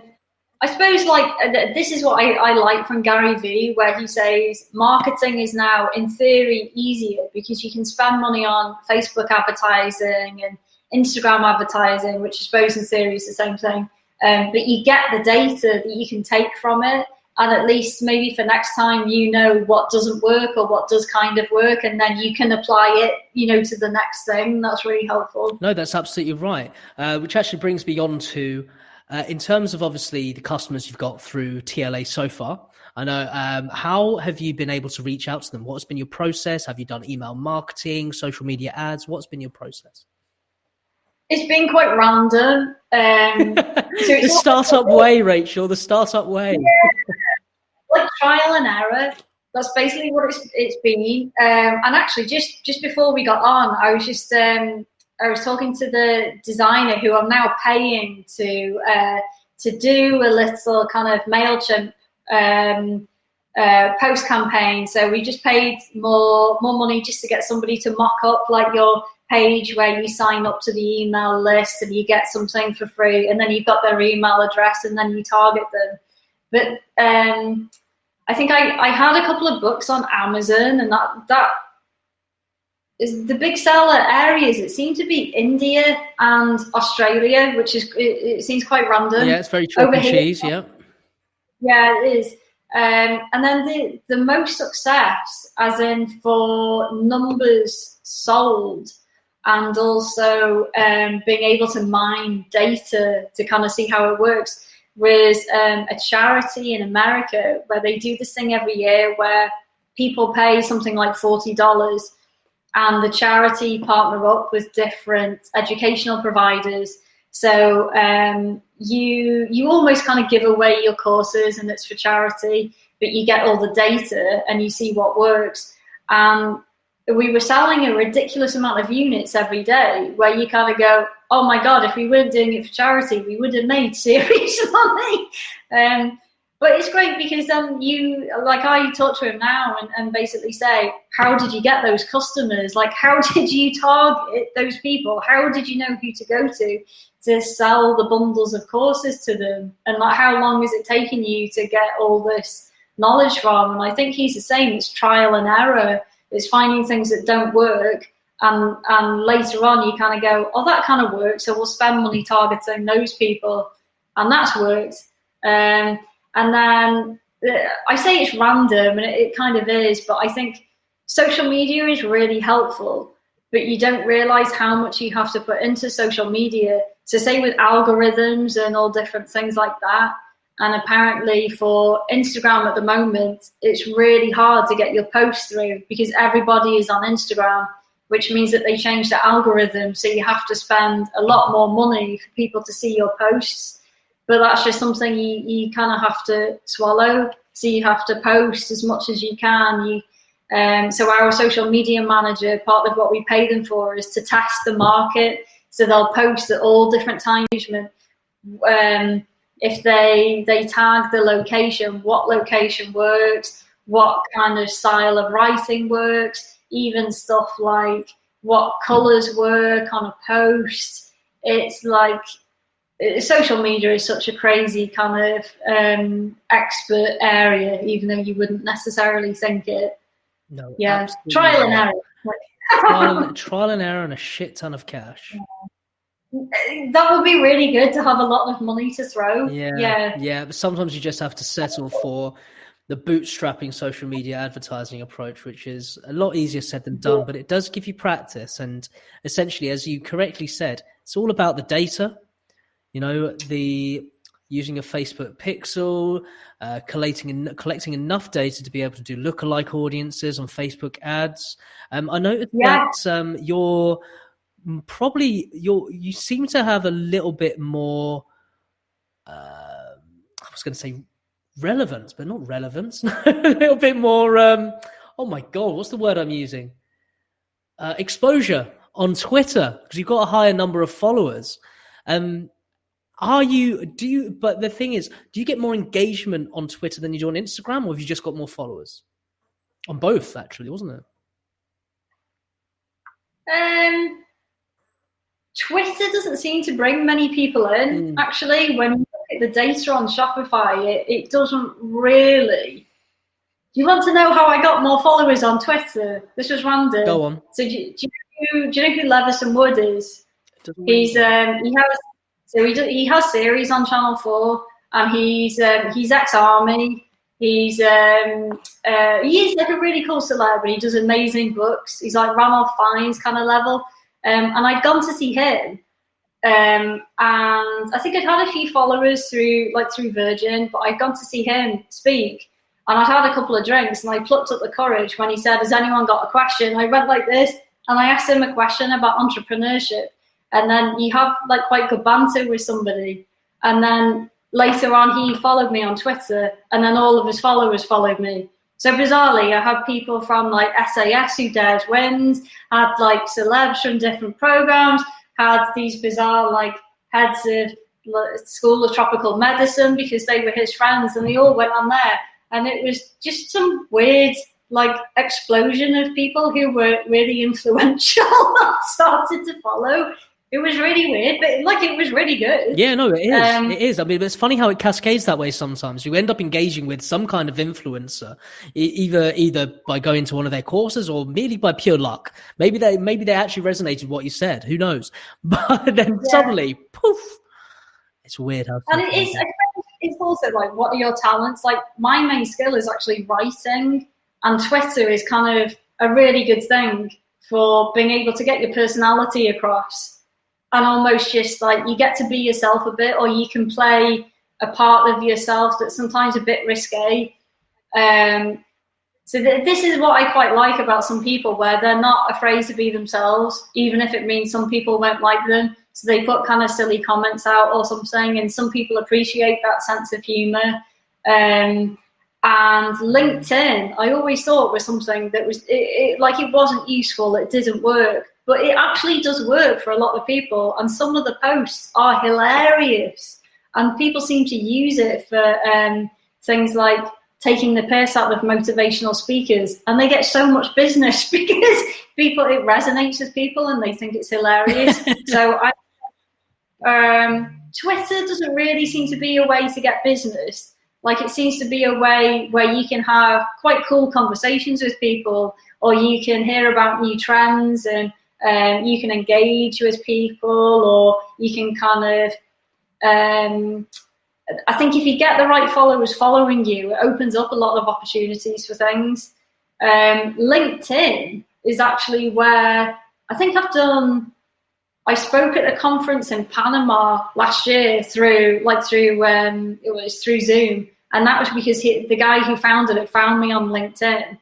I suppose this is what I like from Gary Vee, where he says marketing is now in theory easier because you can spend money on Facebook advertising and Instagram advertising, which I suppose in theory is the same thing. But you get the data that you can take from it. And at least maybe for next time, you know what doesn't work or what does kind of work, and then you can apply it, you know, to the next thing. That's really helpful. No, that's absolutely right. Which actually brings me on to, in terms of obviously the customers you've got through TLA so far, I know, how have you been able to reach out to them? What's been your process? Have you done email marketing, social media ads? What's been your process? It's been quite random. So the startup way, Rachel, the startup way. Yeah, like trial and error. That's basically what it's been. And actually, just before we got on, I was talking to the designer who I'm now paying to do a little kind of MailChimp post campaign. So we just paid more money just to get somebody to mock up like your page where you sign up to the email list and you get something for free, and then you've got their email address and then you target them. But I think I had a couple of books on Amazon, and that is the big seller areas. It seemed to be India and Australia, which is, it seems quite random. Yeah, it's very chalk and cheese, yeah. Yeah, it is. And then the most success, as in for numbers sold, and also being able to mine data to kind of see how it works, was a charity in America where they do this thing every year where people pay something like $40 and the charity partner up with different educational providers. So you almost kind of give away your courses and it's for charity, but you get all the data and you see what works. We were selling a ridiculous amount of units every day where you kind of go, oh my God, if we weren't doing it for charity, we would have made serious money. But it's great because I talk to him now and basically say, how did you get those customers? Like, how did you target those people? How did you know who to go to sell the bundles of courses to them? And like, how long is it taking you to get all this knowledge from? And I think he's the same. It's trial and error. It's finding things that don't work, and later on you kind of go, oh, that kind of works, so we'll spend money targeting those people, and that's worked. And then I say it's random, and it kind of is, but I think social media is really helpful, but you don't realize how much you have to put into social media. So say with algorithms and all different things like that, and apparently for Instagram at the moment, it's really hard to get your posts through because everybody is on Instagram, which means that they change the algorithm. So you have to spend a lot more money for people to see your posts. But that's just something you kind of have to swallow. So you have to post as much as you can. So our social media manager, part of what we pay them for is to test the market. So they'll post at all different times. If they tag the location, what location works, what kind of style of writing works, even stuff like what colors work on a post. It's like social media is such a crazy kind of expert area, even though you wouldn't necessarily think it. No, yeah, trial and error. Trial and error and a shit ton of cash. That would be really good to have a lot of money to throw. Yeah. But sometimes you just have to settle for the bootstrapping social media advertising approach, which is a lot easier said than done, but it does give you practice. And essentially, as you correctly said, it's all about the data. You know, using a Facebook pixel, collecting enough data to be able to do lookalike audiences on Facebook ads. I noticed that you seem to have a little bit more I was going to say relevance, but not relevance. A little bit more oh my God, what's the word I'm using? Exposure on Twitter, because you've got a higher number of followers. But the thing is, do you get more engagement on Twitter than you do on Instagram, or have you just got more followers? On both, actually, wasn't it? Twitter doesn't seem to bring many people in. Actually, when you look at the data on Shopify, it doesn't really. Do you want to know how I got more followers on Twitter? This was random. Go on. So do you know who Levis and Wood is? He has series on Channel 4, and he's ex-army. He is like a really cool celebrity. He does amazing books. He's like Ranulph Fiennes kind of level. And I'd gone to see him, and I think I'd had a few followers through Virgin, but I'd gone to see him speak, and I'd had a couple of drinks, and I plucked up the courage when he said, "Has anyone got a question?" I went like this, and I asked him a question about entrepreneurship, and then you have like quite good banter with somebody, and then later on, he followed me on Twitter, and then all of his followers followed me. So bizarrely, I had people from like SAS who dared wins, had like celebs from different programs, had these bizarre like heads of School of Tropical Medicine because they were his friends, and they all went on there. And it was just some weird like explosion of people who were really influential that started to follow. It was really weird, but like it was really good. Yeah, no, it is. It is. I mean, it's funny how it cascades that way sometimes. You end up engaging with some kind of influencer, either by going to one of their courses or merely by pure luck. Maybe they actually resonated with what you said. Who knows? But then suddenly, poof! It's weird how. And it's also like, what are your talents? Like my main skill is actually writing, and Twitter is kind of a really good thing for being able to get your personality across. And almost just like you get to be yourself a bit, or you can play a part of yourself that's sometimes a bit risque. So this is what I quite like about some people, where they're not afraid to be themselves, even if it means some people won't like them. So they put kind of silly comments out or something, and some people appreciate that sense of humor. And LinkedIn, I always thought was something that was it wasn't useful, it didn't work. But it actually does work for a lot of people, and some of the posts are hilarious, and people seem to use it for things like taking the piss out of motivational speakers, and they get so much business because it resonates with people and they think it's hilarious. So Twitter doesn't really seem to be a way to get business. Like it seems to be a way where you can have quite cool conversations with people, or you can hear about new trends, and you can engage with people, or you can kind of, I think if you get the right followers following you, it opens up a lot of opportunities for things. LinkedIn is actually where I think I spoke at a conference in Panama last year through Zoom, and that was because the guy who founded it found me on LinkedIn.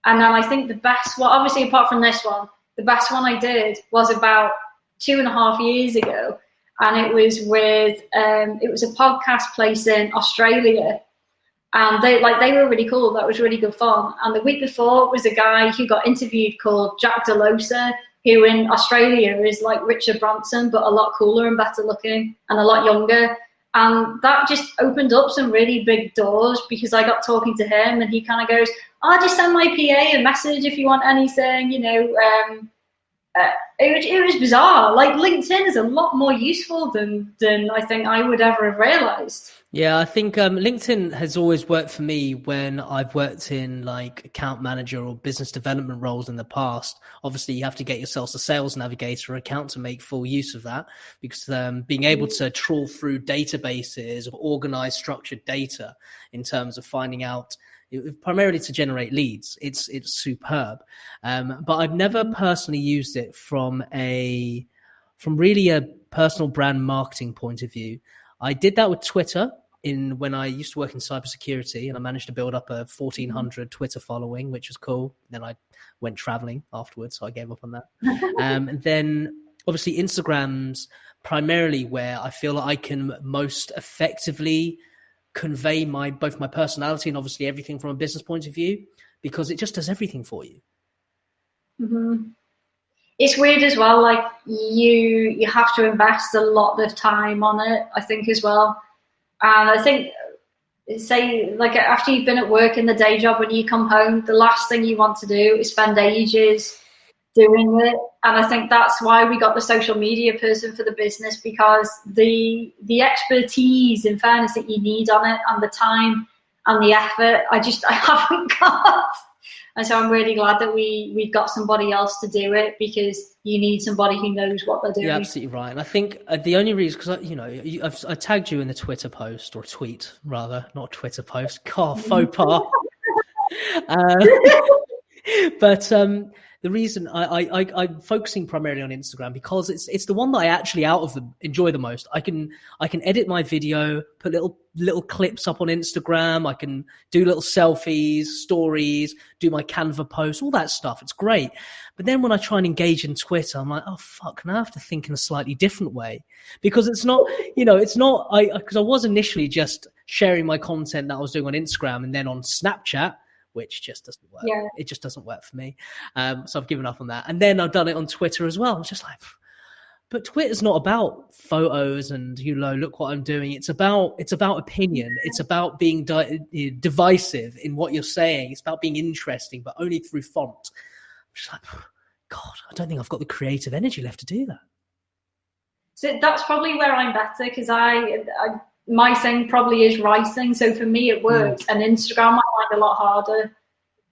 And then I think the best, well, obviously apart from this one, the best one I did was about 2.5 years ago, and it was with it was a podcast place in Australia, and they were really cool. That was really good fun. And the week before was a guy who got interviewed called Jack DeLosa, who in Australia is like Richard Branson, but a lot cooler and better looking and a lot younger. And that just opened up some really big doors, because I got talking to him, and he kind of goes, "I'll just send my PA a message if you want anything," you know. It was bizarre. Like LinkedIn is a lot more useful than I think I would ever have realized. Yeah, I think LinkedIn has always worked for me when I've worked in like account manager or business development roles in the past. Obviously, you have to get yourself a sales navigator account to make full use of that, because being able to trawl through databases of organized, structured data in terms of finding out, primarily to generate leads, it's superb. But I've never personally used it from really a personal brand marketing point of view. I did that with Twitter when I used to work in cybersecurity, and I managed to build up a 1,400 Twitter following, which was cool. Then I went traveling afterwards, so I gave up on that. And then obviously Instagram's primarily where I feel like I can most effectively convey both my personality and obviously everything from a business point of view, because it just does everything for you. Mm-hmm. It's weird as well, like you have to invest a lot of time on it, I think, as well. And I think, say, like after you've been at work in the day job, when you come home, the last thing you want to do is spend ages doing it. And I think that's why we got the social media person for the business, because the expertise, in fairness, that you need on it, and the time and the effort, I haven't got. And so I'm really glad that we've got somebody else to do it, because you need somebody who knows what they're doing. You're absolutely right. And I think the only reason, because I tagged you in the Twitter post, or tweet rather, not a Twitter post. God, faux pas. But the reason I'm focusing primarily on Instagram, because it's the one that I actually out of them enjoy the most. I can edit my video, put little clips up on Instagram. I can do little selfies, stories, do my Canva posts, all that stuff. It's great. But then when I try and engage in Twitter, I'm like, oh fuck, now I have to think in a slightly different way, because it's not, because I was initially just sharing my content that I was doing on Instagram and then on Snapchat, which just doesn't work. Yeah. It just doesn't work for me. So I've given up on that. And then I've done it on Twitter as well. It's just like, but Twitter's not about photos and, look what I'm doing. It's about opinion. It's about being divisive in what you're saying. It's about being interesting, but only through font. I'm just like, God, I don't think I've got the creative energy left to do that. So that's probably where I'm better, because my thing probably is writing. So for me, it works. And Instagram I find a lot harder.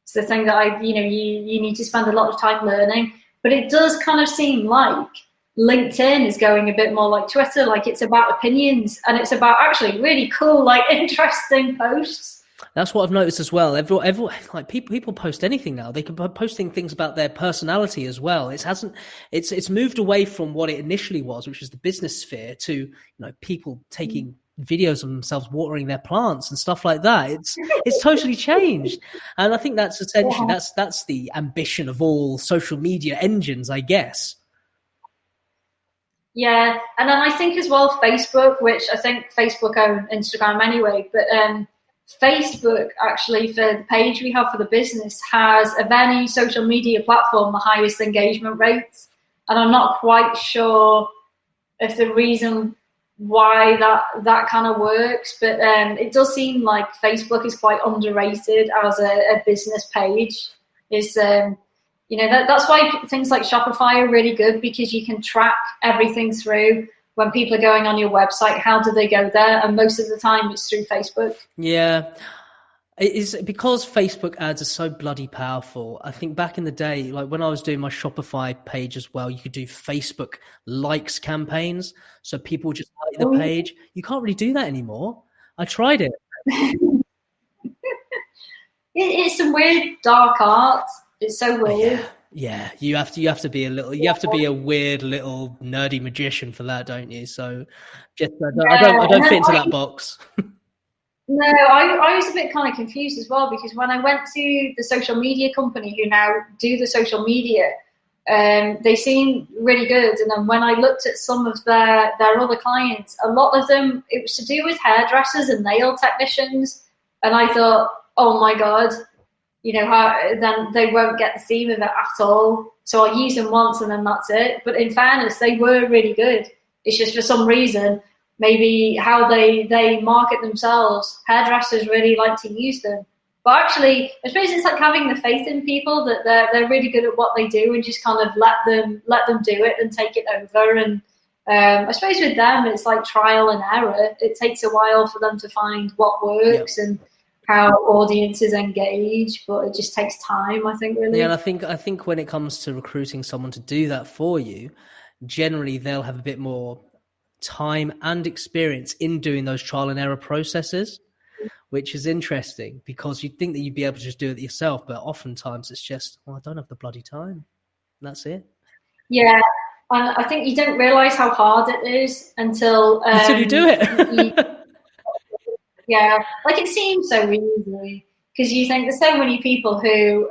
It's the thing that you need to spend a lot of time learning. But it does kind of seem like LinkedIn is going a bit more like Twitter. Like, it's about opinions, and it's about actually really cool, like, interesting posts. That's what I've noticed as well. Everyone, like, people post anything now. They can be posting things about their personality as well. It's moved away from what it initially was, which is the business sphere, to people taking videos of themselves watering their plants and stuff like that. It's totally changed. And I think that's essentially that's the ambition of all social media engines, I guess. Yeah, and then I think as well Facebook, which I think Facebook own Instagram anyway, but Facebook actually, for the page we have for the business, has of any social media platform the highest engagement rates. And I'm not quite sure if the reason why that kind of works, but it does seem like Facebook is quite underrated as a business page. That's why things like Shopify are really good, because you can track everything through. When people are going on your website, how do they go there? And most of the time it's through Facebook. Yeah. It is because Facebook ads are so bloody powerful. I think back in the day, like when I was doing my Shopify page as well, you could do Facebook likes campaigns. So people just like the page. You can't really do that anymore. I tried it. It's some weird dark art. It's so weird. Yeah. You have to be a weird little nerdy magician for that, don't you? So I don't fit into that box. No, I was a bit kind of confused as well, because when I went to the social media company who now do the social media, they seemed really good. And then when I looked at some of their other clients, a lot of them, it was to do with hairdressers and nail technicians. And I thought, oh my God, then they won't get the theme of it at all. So I'll use them once and then that's it. But in fairness, they were really good. It's just for some reason, maybe how they market themselves, hairdressers really like to use them. But actually, I suppose it's like having the faith in people that they're really good at what they do, and just kind of let them do it and take it over. And I suppose with them, it's like trial and error. It takes a while for them to find what works and how audiences engage, but it just takes time, I think, really. Yeah, and I think when it comes to recruiting someone to do that for you, generally they'll have a bit more time and experience in doing those trial and error processes, which is interesting, because you'd think that you'd be able to just do it yourself, but oftentimes it's just, I don't have the bloody time. And that's it. Yeah, and I think you don't realise how hard it is until you do it. Yeah, like it seems so easy, because you think there's so many people who,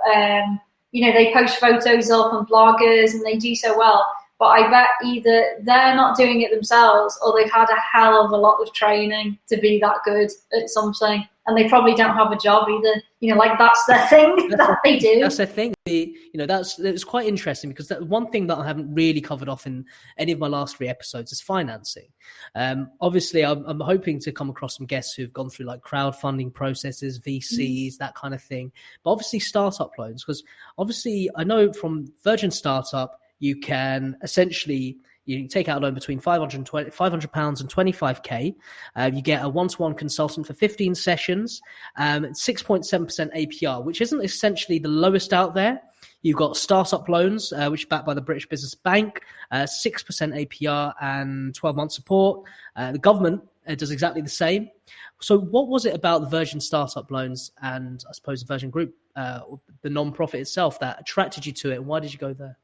they post photos up on bloggers and they do so well. But I bet either they're not doing it themselves, or they've had a hell of a lot of training to be that good at something, and they probably don't have a job either. Like that's their thing that they do. That's their thing. It's quite interesting, because that one thing that I haven't really covered off in any of my last 3 episodes is financing. Obviously, I'm hoping to come across some guests who've gone through like crowdfunding processes, VCs, that kind of thing. But obviously, startup loans, because obviously I know from Virgin Startup, you can essentially, You take out a loan between £500 and £25k. You get a one-to-one consultant for 15 sessions, 6.7% APR, which isn't essentially the lowest out there. You've got startup loans, which are backed by the British Business Bank, 6% APR and 12-month support. The government does exactly the same. So what was it about the Virgin startup loans and I suppose the Virgin Group, the non-profit itself, that attracted you to it? And why did you go there?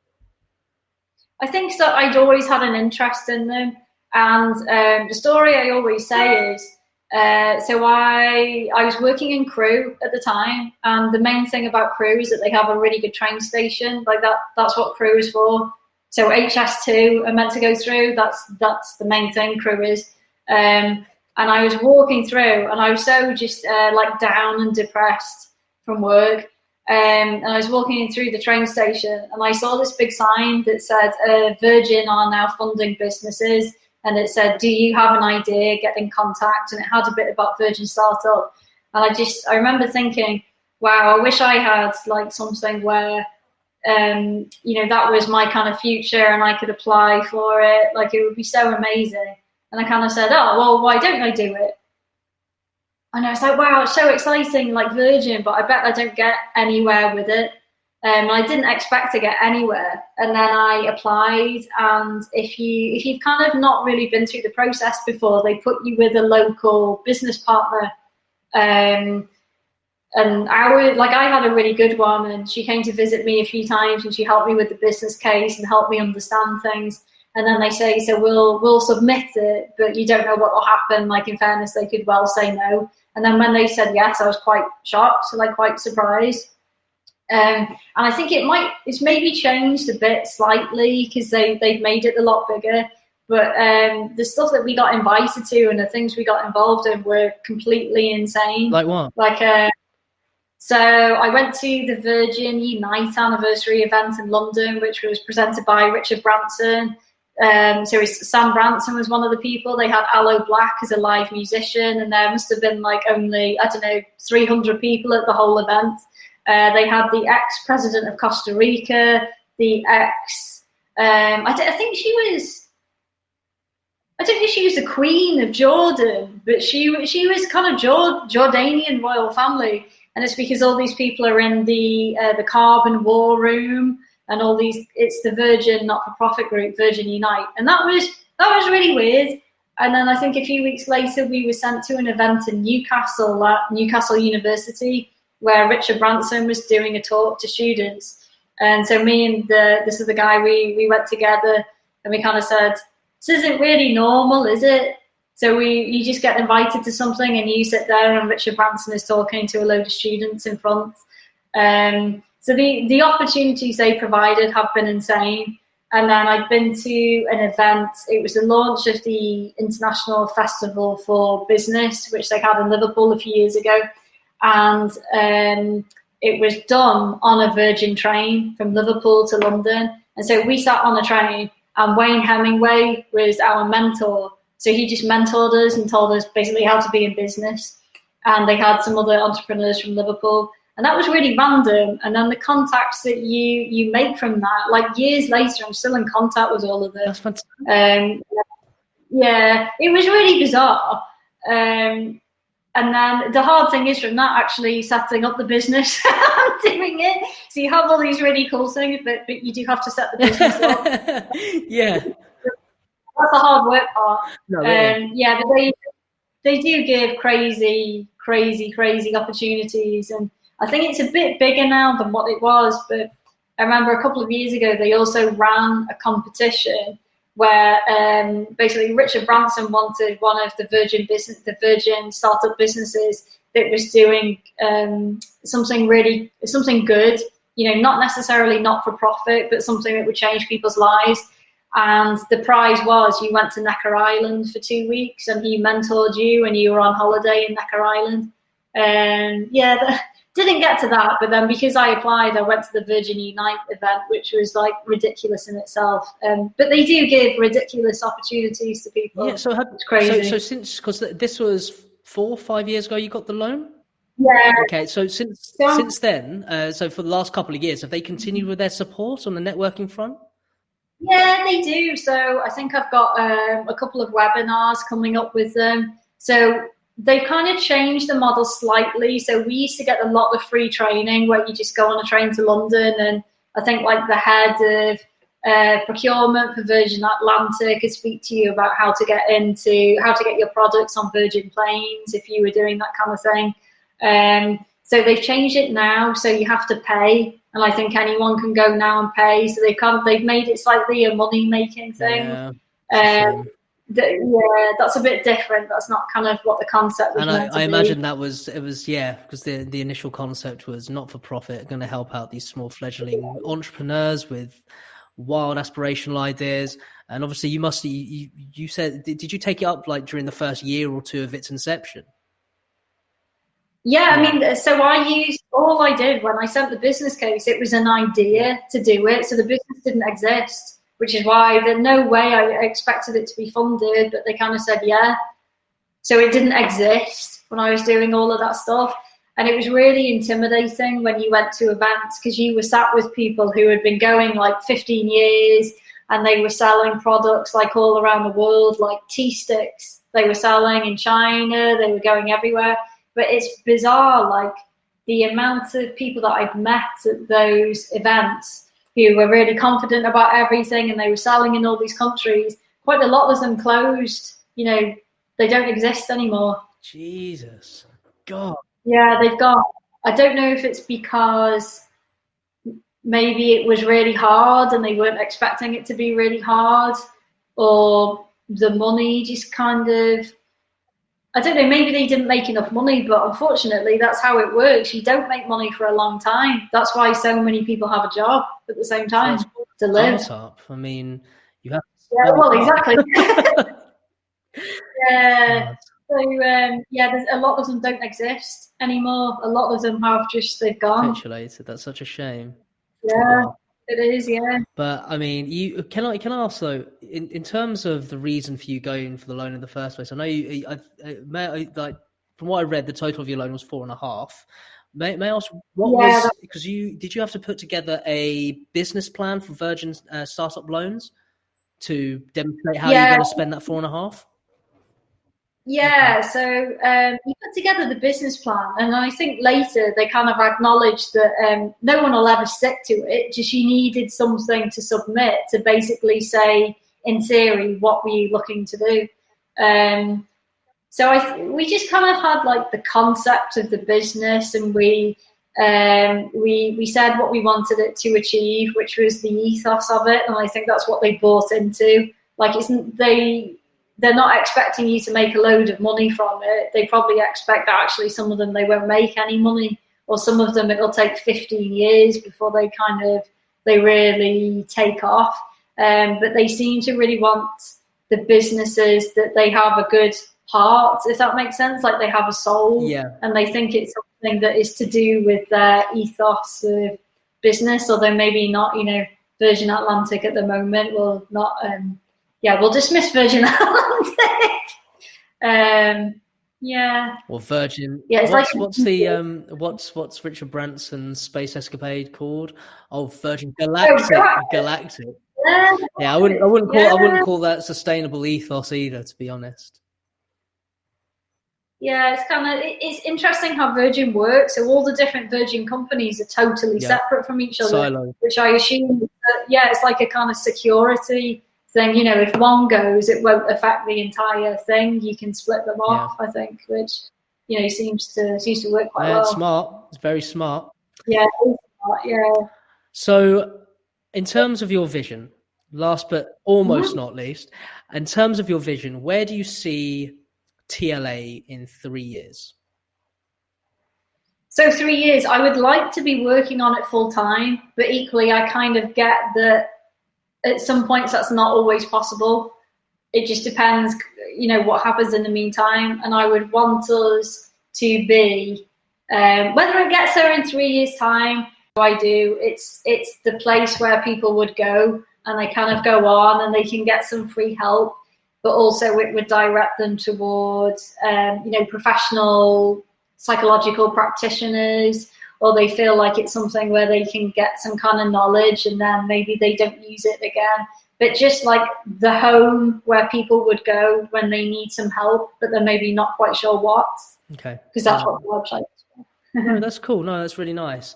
I think so. I'd always had an interest in them. And the story I always say is, so I was working in Crewe at the time, and the main thing about Crewe is that they have a really good train station. Like that's what Crewe is for. So HS2 are meant to go through. That's the main thing Crewe is. And I was walking through, and I was so just like down and depressed from work. And I was walking in through the train station, and I saw this big sign that said, Virgin are now funding businesses. And it said, do you have an idea? Get in contact. And it had a bit about Virgin Startup. And I remember thinking, wow, I wish I had like something where, that was my kind of future and I could apply for it. Like, it would be so amazing. And I kind of said, oh, well, why don't I do it? And I was like, wow, it's so exciting, like Virgin, but I bet I don't get anywhere with it. I didn't expect to get anywhere. And then I applied, and if you've kind of not really been through the process before, they put you with a local business partner. And I had a really good one, and she came to visit me a few times, and she helped me with the business case and helped me understand things. And then they say, so we'll submit it, but you don't know what will happen. Like, in fairness, they could well say no. And then when they said yes, I was quite shocked, like quite surprised. And I think it's maybe changed a bit slightly because they've made it a lot bigger. But the stuff that we got invited to and the things we got involved in were completely insane. Like what? So I went to the Virgin Unite anniversary event in London, which was presented by Richard Branson. So Sam Branson was one of the people. They had Aloe Black as a live musician, and there must have been like only, 300 people at the whole event. They had the ex-president of Costa Rica, the ex, I don't think she was the Queen of Jordan, but she was kind of Jordanian royal family. And it's because all these people are in the carbon war room. And all these, it's the Virgin not-for-profit group, Virgin Unite. And that was really weird. And then I think a few weeks later, we were sent to an event in Newcastle, at Newcastle University, where Richard Branson was doing a talk to students. And so me and this other guy, we went together, and we kind of said, this isn't really normal, is it? So you just get invited to something, and you sit there, and Richard Branson is talking to a load of students in front. So the opportunities they provided have been insane. And then I'd been to an event. It was the launch of the International Festival for Business, which they had in Liverpool a few years ago. And it was done on a Virgin train from Liverpool to London. And so we sat on a train, and Wayne Hemingway was our mentor. So he just mentored us and told us basically how to be in business. And they had some other entrepreneurs from Liverpool. And that was really random. And then the contacts that you make from that, like years later, I'm still in contact with all of them. That's fantastic. Yeah, it was really bizarre. And then the hard thing is from that actually setting up the business and doing it. So you have all these really cool things, but you do have to set the business up. Yeah. That's the hard work part. No, really. Yeah, but they do give crazy opportunities. And I think it's a bit bigger now than what it was, but I remember a couple of years ago, they also ran a competition where basically Richard Branson wanted one of the Virgin startup businesses that was doing something good, not necessarily not for profit, but something that would change people's lives. And the prize was you went to Necker Island for 2 weeks, and he mentored you, and you were on holiday in Necker Island. Didn't get to that, but then because I applied, I went to the Virgin Unite event, which was like ridiculous in itself. But they do give ridiculous opportunities to people. Yeah, so it's crazy. So since, because this was 4 or 5 years ago, you got the loan. Yeah. Okay, so since then, so for the last couple of years, have they continued with their support on the networking front? Yeah, they do. So I think I've got a couple of webinars coming up with them. So they've kind of changed the model slightly. So we used to get a lot of free training where you just go on a train to London, and I think like the head of procurement for Virgin Atlantic could speak to you about how to get your products on Virgin planes if you were doing that kind of thing. So they've changed it now, so you have to pay, and I think anyone can go now and pay. So they've made it slightly a money making thing. Yeah, Yeah, that's a bit different. That's not kind of what the concept was and meant to I be. imagine because the initial concept was not for profit, going to help out these small fledgling entrepreneurs with wild aspirational ideas. And obviously you said, did you take it up like during the first year or two of its inception? Yeah, I mean, so all I did when I sent the business case, it was an idea to do it. So the business didn't exist, which is why there's no way I expected it to be funded, but they kind of said, yeah. So it didn't exist when I was doing all of that stuff. And it was really intimidating when you went to events because you were sat with people who had been going like 15 years and they were selling products like all around the world, like tea sticks. They were selling in China, they were going everywhere. But it's bizarre, like the amount of people that I've met at those events who were really confident about everything and they were selling in all these countries. Quite a lot of them closed, they don't exist anymore. Jesus, God. Yeah, they've gone. I don't know if it's because maybe it was really hard and they weren't expecting it to be really hard, or the money just kind of, I don't know, maybe they didn't make enough money, but unfortunately that's how it works. You don't make money for a long time. That's why so many people have a job at the same time to live. Startup. I mean, you have to. Yeah, well, exactly. Yeah. So there's a lot of them don't exist anymore. A lot of them they've gone. Perpetuated. That's such a shame. Yeah, it is. Yeah. But I mean, can I ask though, in terms of the reason for you going for the loan in the first place? I know like from what I read, the total of your loan was 4.5. May I ask what was, because did you have to put together a business plan for Virgin startup loans to demonstrate how you're going to spend that 4.5? Yeah, so you put together the business plan, and I think later they kind of acknowledged that no one will ever stick to it, just you needed something to submit to basically say, in theory, what were you looking to do? So we just kind of had like the concept of the business, and we said what we wanted it to achieve, which was the ethos of it, and I think that's what they bought into. Like, they're not expecting you to make a load of money from it. They probably expect that actually some of them they won't make any money, or some of them it'll take 15 years before they really take off. But they seem to really want the businesses that they have a good heart, if that makes sense. Like they have a soul, and they think it's something that is to do with their ethos of business, although maybe not, Virgin Atlantic at the moment will not, we'll dismiss Virgin Atlantic. Well, Virgin. Yeah, it's what's Richard Branson's space escapade called? Oh, Virgin Galactic. Galactic. Yeah, I wouldn't call that sustainable ethos either, to be honest. Yeah, it's interesting how Virgin works. So all the different Virgin companies are totally separate from each other, Silo. Which I assume, it's like a kind of security thing. If one goes, it won't affect the entire thing. You can split them off, I think, which seems to work quite well. It's smart. It's very smart. Yeah, it's smart, yeah. So, in terms of your vision, last but almost not least, in terms of your vision, where do you see TLA in 3 years? So 3 years, I would like to be working on it full time, but equally I kind of get that at some points that's not always possible. It just depends, what happens in the meantime. And I would want us to be, whether it gets there in 3 years' time, I do. It's the place where people would go and they kind of go on and they can get some free help, but also it would direct them towards, professional psychological practitioners, or they feel like it's something where they can get some kind of knowledge and then maybe they don't use it again. but just like the home where people would go when they need some help, but they're maybe not quite sure what. Okay. Because that's what the website is for. No, that's cool. No, that's really nice.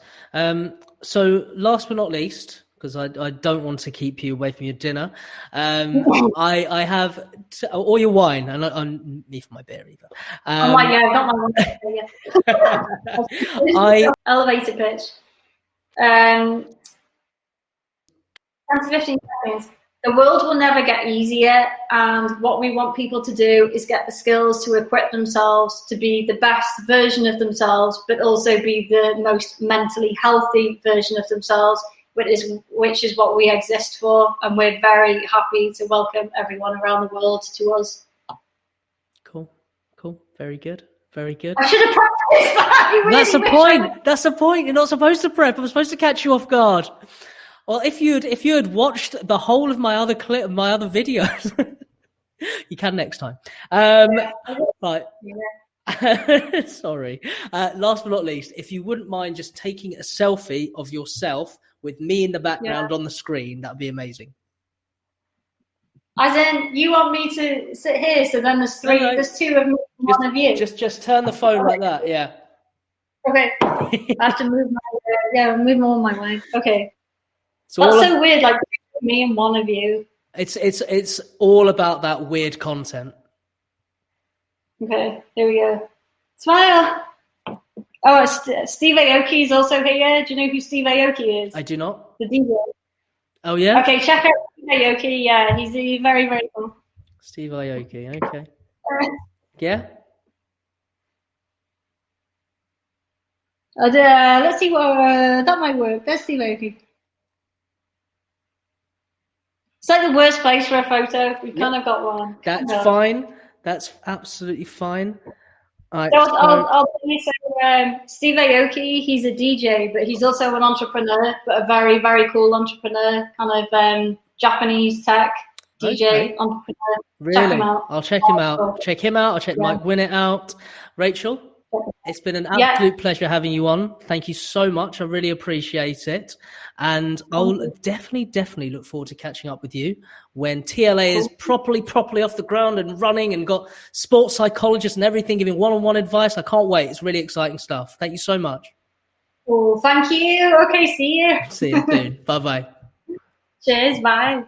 So last but not least, because I don't want to keep you away from your dinner, I have or your wine, and I'm me for my beer either. I'm like, yeah, I've got my wine. Elevator pitch. 10 to 15 seconds. The world will never get easier, and what we want people to do is get the skills to equip themselves to be the best version of themselves, but also be the most mentally healthy version of themselves, which is what we exist for, and we're very happy to welcome everyone around the world to us. Cool. Very good. I should have practiced that. That's the point. That's the point. You're not supposed to prep. I'm supposed to catch you off guard. Well, if you had watched the whole of my other videos, you can next time. Right. Yeah. Sorry. Last but not least, if you wouldn't mind just taking a selfie of yourself with me in the background on the screen, that'd be amazing. As in, you want me to sit here, so then there's three. No. There's two of me, one of you. Just turn the phone like that. Yeah. Okay. I have to move move all my way. Okay. That's so weird, like me and one of you. It's all about that weird content. Okay, here we go. Smile. Oh, Steve Aoki is also here. Do you know who Steve Aoki is? I do not. The DJ. Oh yeah. Okay, check out Steve Aoki. Yeah, he's very, very cool. Steve Aoki. Okay. Yeah. Let's see what that might work. There's Steve Aoki. It's like the worst place for a photo. We've kind of got one. That's fine. That's absolutely fine. Right, I'll say Steve Aoki, he's a DJ, but he's also an entrepreneur, but a very, very cool entrepreneur, kind of Japanese tech DJ entrepreneur. Really? Check him out. I'll check him out. I'll check Mike Winnett out. Rachel, it's been an absolute pleasure having you on. Thank you so much. I really appreciate it. And I'll definitely look forward to catching up with you when TLA is properly off the ground and running and got sports psychologists and everything giving one-on-one advice. I can't wait. It's really exciting stuff. Thank you so much. Oh, thank you. Okay, see you. See you soon. Bye-bye. Cheers. Bye.